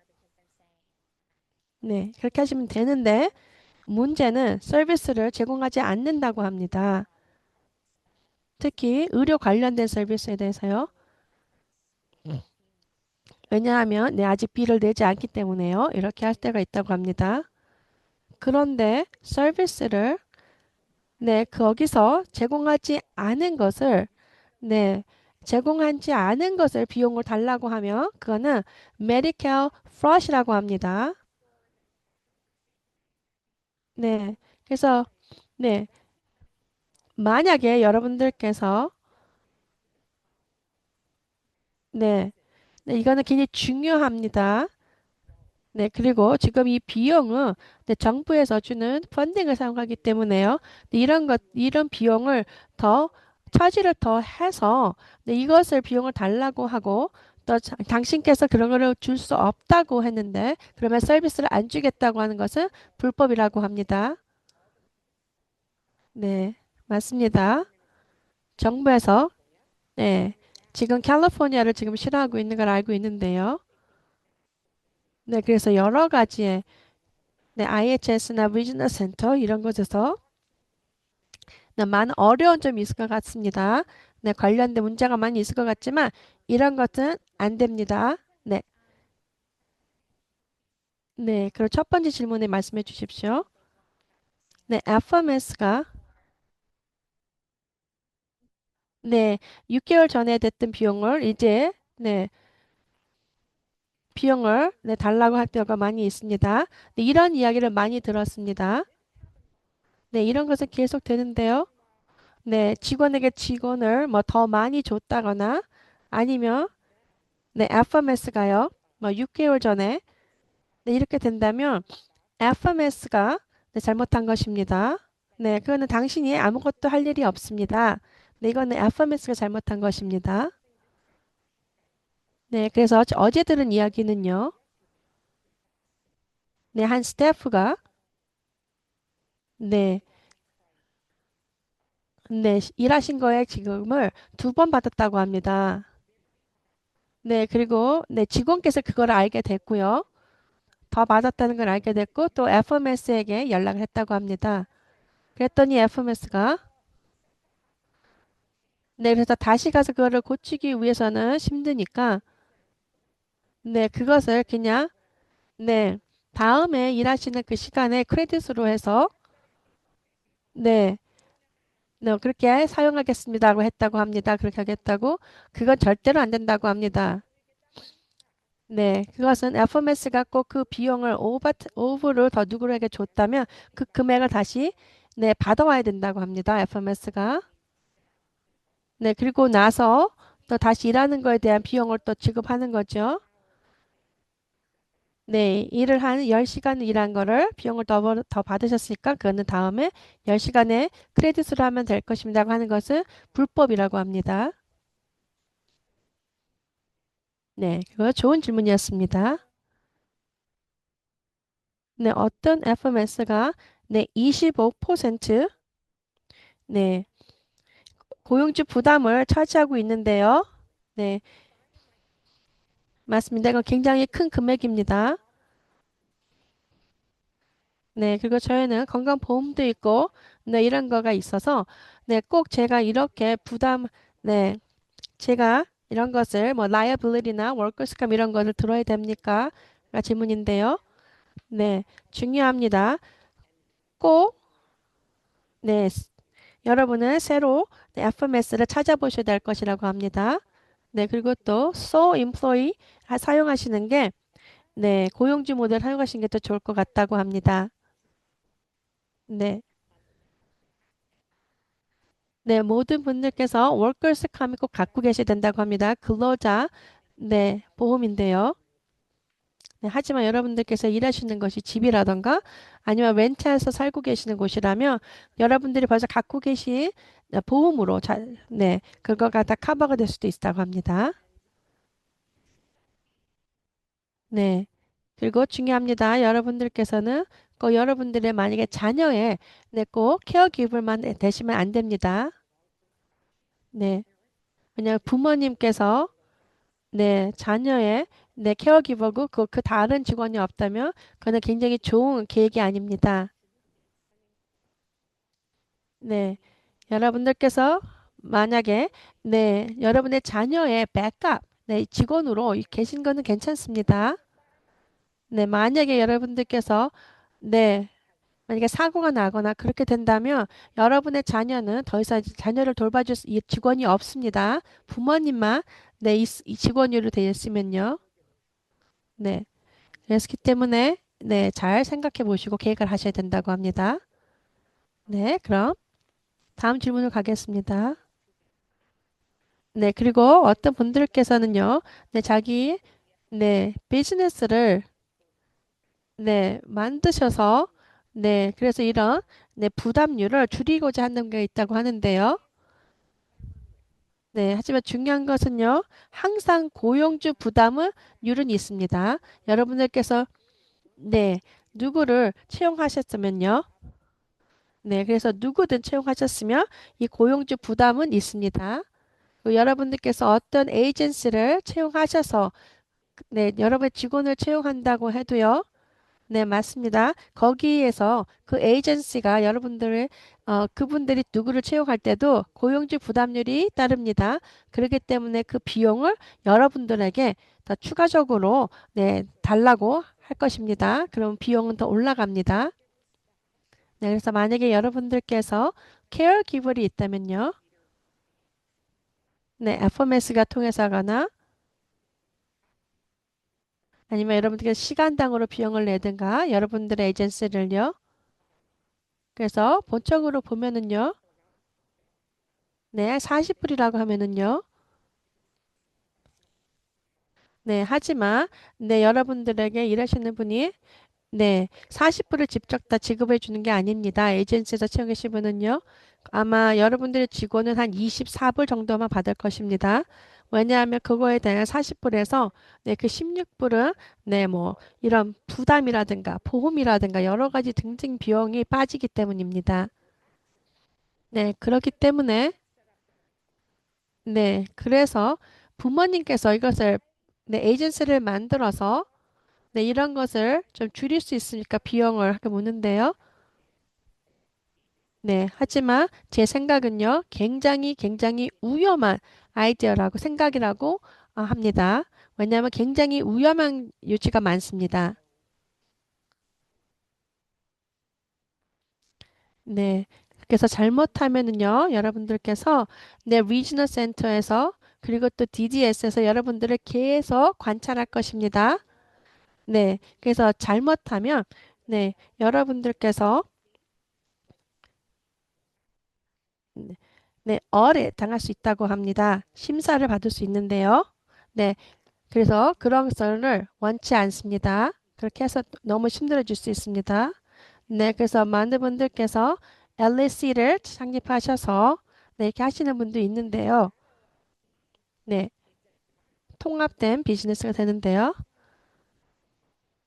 네, 그렇게 하시면 되는데 문제는 서비스를 제공하지 않는다고 합니다. 특히 의료 관련된 서비스에 대해서요. 왜냐하면 네, 아직 비를 내지 않기 때문에요. 이렇게 할 때가 있다고 합니다. 그런데 서비스를 네, 거기서 제공하지 않은 것을 네, 제공하지 않은 것을 비용을 달라고 하면 그거는 메디케어 프롯이라고 합니다. 네. 그래서 네, 만약에 여러분들께서 네, 네, 이거는 굉장히 중요합니다. 네, 그리고 지금 이 비용은 네, 정부에서 주는 펀딩을 사용하기 때문에요. 네, 이런 비용을 더 차지를 더 해서 네, 이것을 비용을 달라고 하고 또 당신께서 그런 거를 줄 수 없다고 했는데 그러면 서비스를 안 주겠다고 하는 것은 불법이라고 합니다. 네, 맞습니다. 정부에서 네, 지금 캘리포니아를 지금 싫어하고 있는 걸 알고 있는데요. 네, 그래서 여러 가지의 네, IHS나 비즈니스 센터 이런 곳에서 네, 많은 어려운 점이 있을 것 같습니다. 네, 관련된 문제가 많이 있을 것 같지만 이런 것은 안 됩니다. 네, 네, 그럼 첫 번째 질문에 말씀해 주십시오. 네, FMS가 네, 6개월 전에 됐던 비용을 이제 네, 비용을 네, 달라고 할 때가 많이 있습니다. 네, 이런 이야기를 많이 들었습니다. 네, 이런 것은 계속 되는데요. 네, 직원에게 직원을 뭐 더 많이 줬다거나 아니면 네, FMS가요. 뭐 6개월 전에 네, 이렇게 된다면 FMS가 네, 잘못한 것입니다. 네, 그거는 당신이 아무것도 할 일이 없습니다. 네, 이거는 FMS가 잘못한 것입니다. 네, 그래서 어제 들은 이야기는요. 네, 한 스태프가 네, 네, 일하신 거에 지급을 2번 받았다고 합니다. 네, 그리고 네, 직원께서 그걸 알게 됐고요. 더 받았다는 걸 알게 됐고 또 FMS에게 연락을 했다고 합니다. 그랬더니 FMS가 네, 그래서 다시 가서 그거를 고치기 위해서는 힘드니까 네, 그것을 그냥 네, 다음에 일하시는 그 시간에 크레딧으로 해서 네, 네, 그렇게 사용하겠습니다라고 했다고 합니다. 그렇게 하겠다고 그건 절대로 안 된다고 합니다. 네, 그것은 FMS가 꼭 그 비용을 오버를 더 누구에게 줬다면 그 금액을 다시 네, 받아와야 된다고 합니다. FMS가. 네, 그리고 나서 또 다시 일하는 거에 대한 비용을 또 지급하는 거죠. 네, 일을 한 10시간 일한 거를 비용을 더 받으셨으니까 그거는 다음에 10시간에 크레딧으로 하면 될 것입니다 하는 것은 불법이라고 합니다. 네, 그거 좋은 질문이었습니다. 네, 어떤 FMS가 네, 25% 네, 고용주 부담을 차지하고 있는데요. 네, 맞습니다. 이건 굉장히 큰 금액입니다. 네, 그리고 저희는 건강보험도 있고, 네, 이런 거가 있어서, 네, 꼭 제가 이렇게 네, 제가 이런 것을 뭐, liability나 workerscom 이런 것을 들어야 됩니까? 가 질문인데요. 네, 중요합니다. 꼭, 네, 여러분은 새로 네, FMS를 찾아보셔야 될 것이라고 합니다. 네, 그리고 또, so employee 사용하시는 게, 네, 고용주 모델 사용하시는 게 더 좋을 것 같다고 합니다. 네. 네, 모든 분들께서 월커스 컴이 꼭 갖고 계셔야 된다고 합니다. 근로자, 네, 보험인데요. 네, 하지만 여러분들께서 일하시는 것이 집이라던가 아니면 렌트해서 살고 계시는 곳이라면 여러분들이 벌써 갖고 계신 보험으로 네, 그거가 다 커버가 될 수도 있다고 합니다. 네. 그리고 중요합니다. 여러분들께서는 꼭 여러분들의 만약에 자녀의 네, 꼭 케어기버만 되시면 안 됩니다. 네. 왜냐하면 부모님께서 네, 자녀의 네, 케어기버고 그 다른 직원이 없다면 그거는 굉장히 좋은 계획이 아닙니다. 네, 여러분들께서 만약에 네, 여러분의 자녀의 백업 네, 직원으로 계신 거는 괜찮습니다. 네, 만약에 여러분들께서 네, 만약에 사고가 나거나 그렇게 된다면 여러분의 자녀는 더 이상 자녀를 돌봐줄 이 직원이 없습니다. 부모님만 네, 이 직원으로 되어 있으면요. 네. 그렇기 때문에 네, 잘 생각해 보시고 계획을 하셔야 된다고 합니다. 네, 그럼 다음 질문을 가겠습니다. 네, 그리고 어떤 분들께서는요, 네, 자기 네, 비즈니스를 네, 만드셔서 네, 그래서 이런 네, 부담률을 줄이고자 하는 게 있다고 하는데요. 네, 하지만 중요한 것은요, 항상 고용주 부담은 률은 있습니다. 여러분들께서 네, 누구를 채용하셨으면요. 네, 그래서 누구든 채용하셨으면 이 고용주 부담은 있습니다. 그리고 여러분들께서 어떤 에이전시를 채용하셔서 네, 여러분의 직원을 채용한다고 해도요. 네, 맞습니다. 거기에서 그 에이전시가 여러분들의 그분들이 누구를 채용할 때도 고용주 부담률이 따릅니다. 그렇기 때문에 그 비용을 여러분들에게 더 추가적으로 달라고 할 것입니다. 그럼 비용은 더 올라갑니다. 네, 그래서 만약에 여러분들께서 케어기버이 있다면요. 네, FMS가 통해서 하거나 아니면 여러분들께서 시간당으로 비용을 내든가 여러분들의 에이전시를요. 그래서 본적으로 보면은요. 네, 40불이라고 하면은요. 네, 하지만 여러분들에게 일하시는 분이 40불을 직접 다 지급해 주는 게 아닙니다. 에이전시에서 채용하신 분은요. 아마 여러분들의 직원은 한 24불 정도만 받을 것입니다. 왜냐하면 그거에 대한 40불에서 그 16불은 뭐 이런 부담이라든가 보험이라든가 여러 가지 등등 비용이 빠지기 때문입니다. 네, 그렇기 때문에 그래서 부모님께서 이것을 에이전시를 만들어서 이런 것을 좀 줄일 수 있으니까 비용을 하게 묻는데요. 네, 하지만 제 생각은요, 굉장히 위험한 아이디어라고 생각이라고 합니다. 왜냐하면 굉장히 위험한 유지가 많습니다. 네, 그래서 잘못하면은요, 여러분들께서 리지널 센터에서 그리고 또 DDS에서 여러분들을 계속 관찰할 것입니다. 네, 그래서 잘못하면 여러분들께서 네, 어뢰 당할 수 있다고 합니다. 심사를 받을 수 있는데요. 네, 그래서 그런 것을 원치 않습니다. 그렇게 해서 너무 힘들어 질 수 있습니다. 네, 그래서 많은 분들께서 LLC를 창립하셔서 이렇게 하시는 분도 있는데요. 네, 통합된 비즈니스가 되는데요.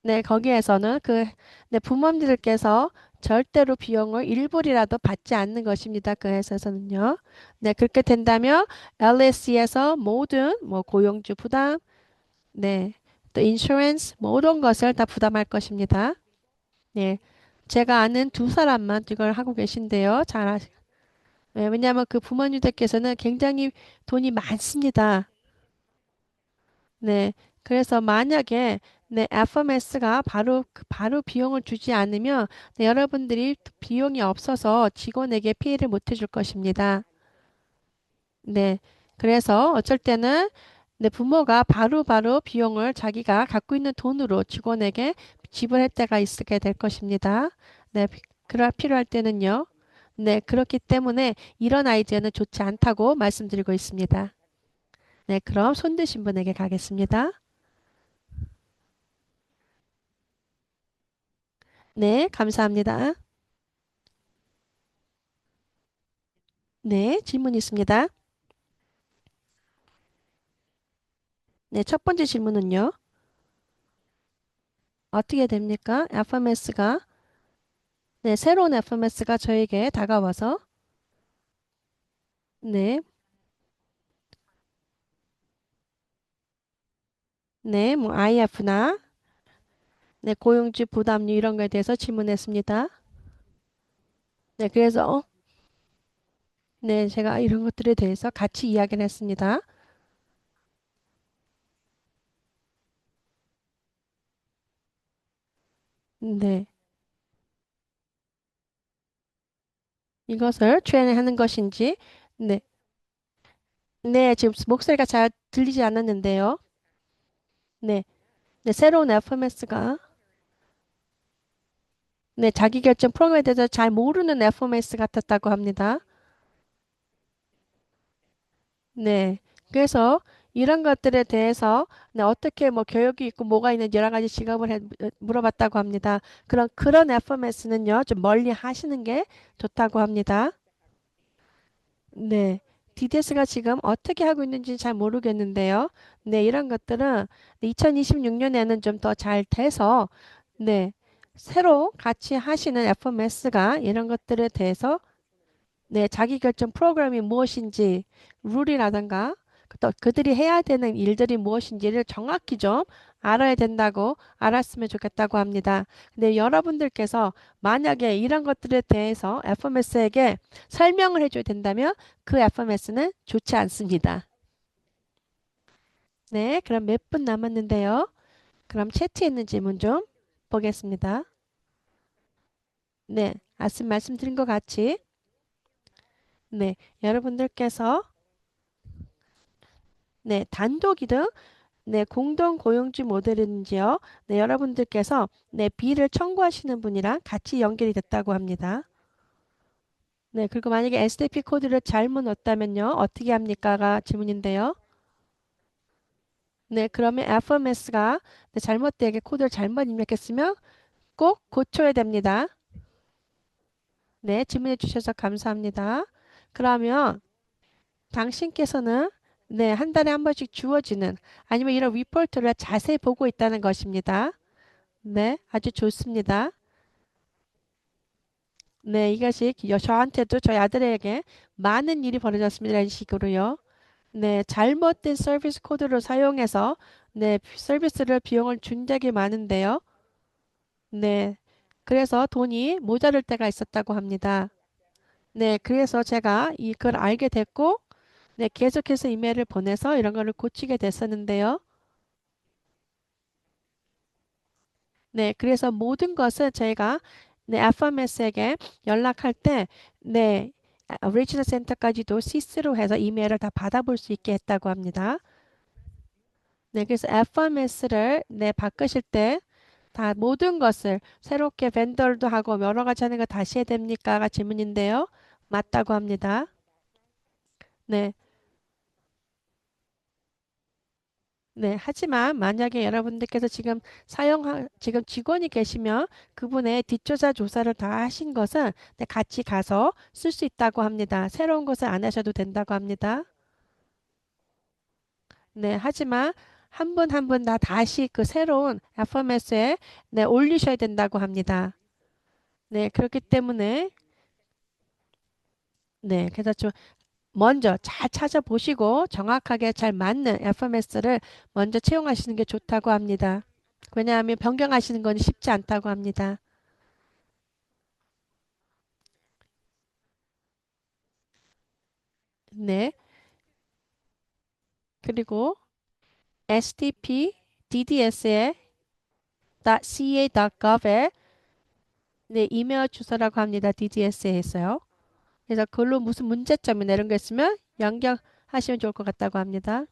네, 거기에서는 부모님들께서 절대로 비용을 일불이라도 받지 않는 것입니다. 그 회사에서는요. 네, 그렇게 된다면 LSE에서 모든 뭐 고용주 부담, 또 인슈런스 모든 것을 다 부담할 것입니다. 네, 제가 아는 두 사람만 이걸 하고 계신데요. 네, 왜냐하면 그 부모님들께서는 굉장히 돈이 많습니다. 네. 그래서 만약에 FMS가 바로 비용을 주지 않으면 여러분들이 비용이 없어서 직원에게 피해를 못 해줄 것입니다. 네. 그래서 어쩔 때는 부모가 바로 비용을 자기가 갖고 있는 돈으로 직원에게 지불할 때가 있게 될 것입니다. 네. 필요할 때는요. 네. 그렇기 때문에 이런 아이디어는 좋지 않다고 말씀드리고 있습니다. 네. 그럼 손 드신 분에게 가겠습니다. 네, 감사합니다. 네, 질문 있습니다. 네, 첫 번째 질문은요. 어떻게 됩니까? FMS가, 새로운 FMS가 저에게 다가와서, 네, 뭐 IF나, 고용주 부담률 이런 거에 대해서 질문했습니다. 네, 그래서, 제가 이런 것들에 대해서 같이 이야기를 했습니다. 네, 이것을 추진하는 것인지, 네, 지금 목소리가 잘 들리지 않았는데요. 네, 새로운 FMS가 자기결정 프로그램에 대해서 잘 모르는 FMS 같았다고 합니다. 네. 그래서 이런 것들에 대해서 어떻게 뭐 교육이 있고 뭐가 있는 여러 가지 직업을 물어봤다고 합니다. 그런 FMS는요, 좀 멀리 하시는 게 좋다고 합니다. 네. DDS가 지금 어떻게 하고 있는지 잘 모르겠는데요. 이런 것들은 2026년에는 좀 더 잘 돼서, 네. 새로 같이 하시는 FMS가 이런 것들에 대해서 자기 결정 프로그램이 무엇인지, 룰이라든가, 또 그들이 해야 되는 일들이 무엇인지를 정확히 좀, 알아야 된다고 알았으면 좋겠다고 합니다. 근데 여러분들께서 만약에 이런 것들에 대해서 FMS에게 설명을 해줘야 된다면 그 FMS는 좋지 않습니다. 네, 그럼 몇 분 남았는데요. 그럼 채트에 있는 질문 좀 보겠습니다. 네, 말씀드린 것 같이 네, 여러분들께서 네, 단독이든 네, 공동 고용주 모델인지요. 네, 여러분들께서 네, B를 청구하시는 분이랑 같이 연결이 됐다고 합니다. 네, 그리고 만약에 SDP 코드를 잘못 넣었다면요. 어떻게 합니까가 질문인데요. 네, 그러면 FMS가 네, 잘못되게 코드를 잘못 입력했으면 꼭 고쳐야 됩니다. 네, 질문해 주셔서 감사합니다. 그러면 당신께서는 네, 한 달에 한 번씩 주어지는 아니면 이런 리포트를 자세히 보고 있다는 것입니다. 네, 아주 좋습니다. 네, 이것이 저한테도 저희 아들에게 많은 일이 벌어졌습니다. 이런 식으로요. 네, 잘못된 서비스 코드를 사용해서 네, 서비스를 비용을 준 적이 많은데요. 네, 그래서 돈이 모자랄 때가 있었다고 합니다. 네, 그래서 제가 이걸 알게 됐고, 네, 계속해서 이메일을 보내서 이런 거를 고치게 됐었는데요. 네, 그래서 모든 것은 저희가 네, FMS에게 연락할 때, 네, 오리지널 센터까지도 CC로 해서 이메일을 다 받아볼 수 있게 했다고 합니다. 네, 그래서 FMS를 네, 바꾸실 때 다 모든 것을 새롭게 벤더도 하고 여러 가지 하는 거 다시 해야 됩니까가 질문인데요. 맞다고 합니다. 네. 네, 하지만 만약에 여러분들께서 지금 직원이 계시면 그분의 뒷조사 조사를 다 하신 것은 네, 같이 가서 쓸 수 있다고 합니다. 새로운 것을 안 하셔도 된다고 합니다. 네, 하지만 한 분 한 분 다 다시 그 새로운 FMS에 네, 올리셔야 된다고 합니다. 네, 그렇기 때문에 네, 그래서 좀 먼저 잘 찾아보시고 정확하게 잘 맞는 FMS를 먼저 채용하시는 게 좋다고 합니다. 왜냐하면 변경하시는 건 쉽지 않다고 합니다. 네. 그리고 SDP DDS에 .ca.gov에 네, 이메일 주소라고 합니다. DDS에서요. 그래서 그걸로 무슨 문제점이나 이런 거 있으면 연결하시면 좋을 것 같다고 합니다.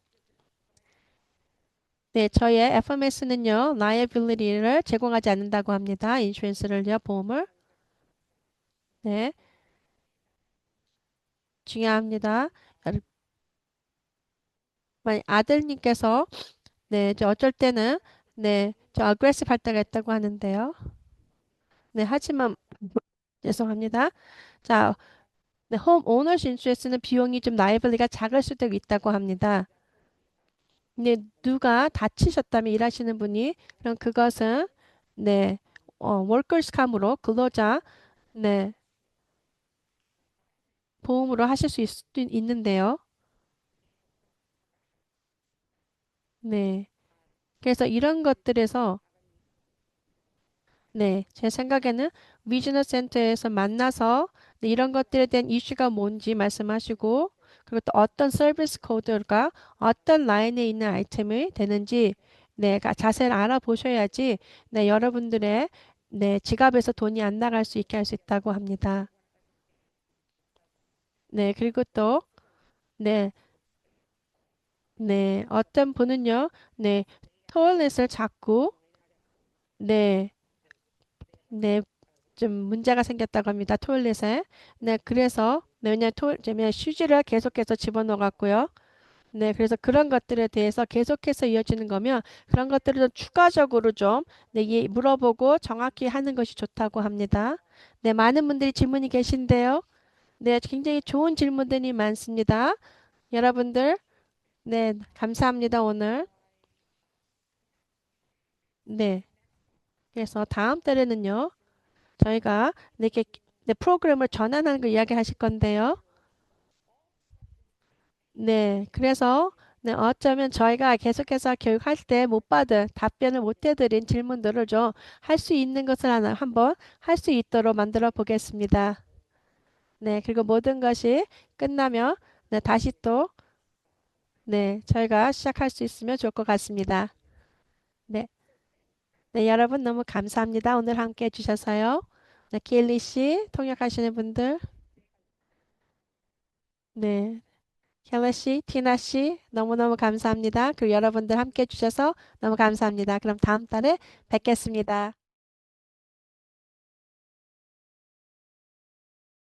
네, 저희의 FMS는요, liability를 제공하지 않는다고 합니다. 인슈런스를요, 보험을. 네, 중요합니다. 만약 아들님께서 네, 저 어쩔 때는 네, 저 aggressive 할 때가 있다고 하는데요. 네, 하지만 죄송합니다. 자, 네, 홈 오너십 인슈런스는 비용이 좀 라이블리가 작을 수도 있다고 합니다. 근데 누가 다치셨다면 일하시는 분이 그럼 그것은 네, 월커스 컴으로 근로자 네, 보험으로 하실 수 있는데요. 네. 그래서 이런 것들에서 네, 제 생각에는 위즈너 센터에서 만나서 네, 이런 것들에 대한 이슈가 뭔지 말씀하시고 그리고 또 어떤 서비스 코드가 어떤 라인에 있는 아이템이 되는지 내가 자세히 알아보셔야지 네, 여러분들의 네, 지갑에서 돈이 안 나갈 수 있게 할 수 있다고 합니다. 네, 그리고 또 네, 네, 어떤 분은요, 네, 토일렛을 자꾸 네, 네, 좀 문제가 생겼다고 합니다. 토일렛에. 네, 그래서 네, 왜냐면 휴지를 계속해서 집어넣어 갖고요. 네, 그래서 그런 것들에 대해서 계속해서 이어지는 거면 그런 것들을 좀 추가적으로 좀 네, 물어보고 정확히 하는 것이 좋다고 합니다. 네, 많은 분들이 질문이 계신데요. 네, 굉장히 좋은 질문들이 많습니다. 여러분들, 네, 감사합니다, 오늘. 네, 그래서 다음 달에는요, 저희가 네, 이렇게 네, 프로그램을 전환하는 거 이야기 하실 건데요. 네, 그래서 네, 어쩌면 저희가 계속해서 교육할 때 못 받은 답변을 못 해드린 질문들을 좀 할 수 있는 것을 하나 한번 할 수 있도록 만들어 보겠습니다. 네, 그리고 모든 것이 끝나면 네, 다시 또 네, 저희가 시작할 수 있으면 좋을 것 같습니다. 네, 네, 여러분 너무 감사합니다. 오늘 함께 해주셔서요. 네, 길리 씨, 통역하시는 분들, 네, 켈러 씨, 티나 씨, 너무너무 감사합니다. 그리고 여러분들 함께 해주셔서 너무 감사합니다. 그럼 다음 달에 뵙겠습니다.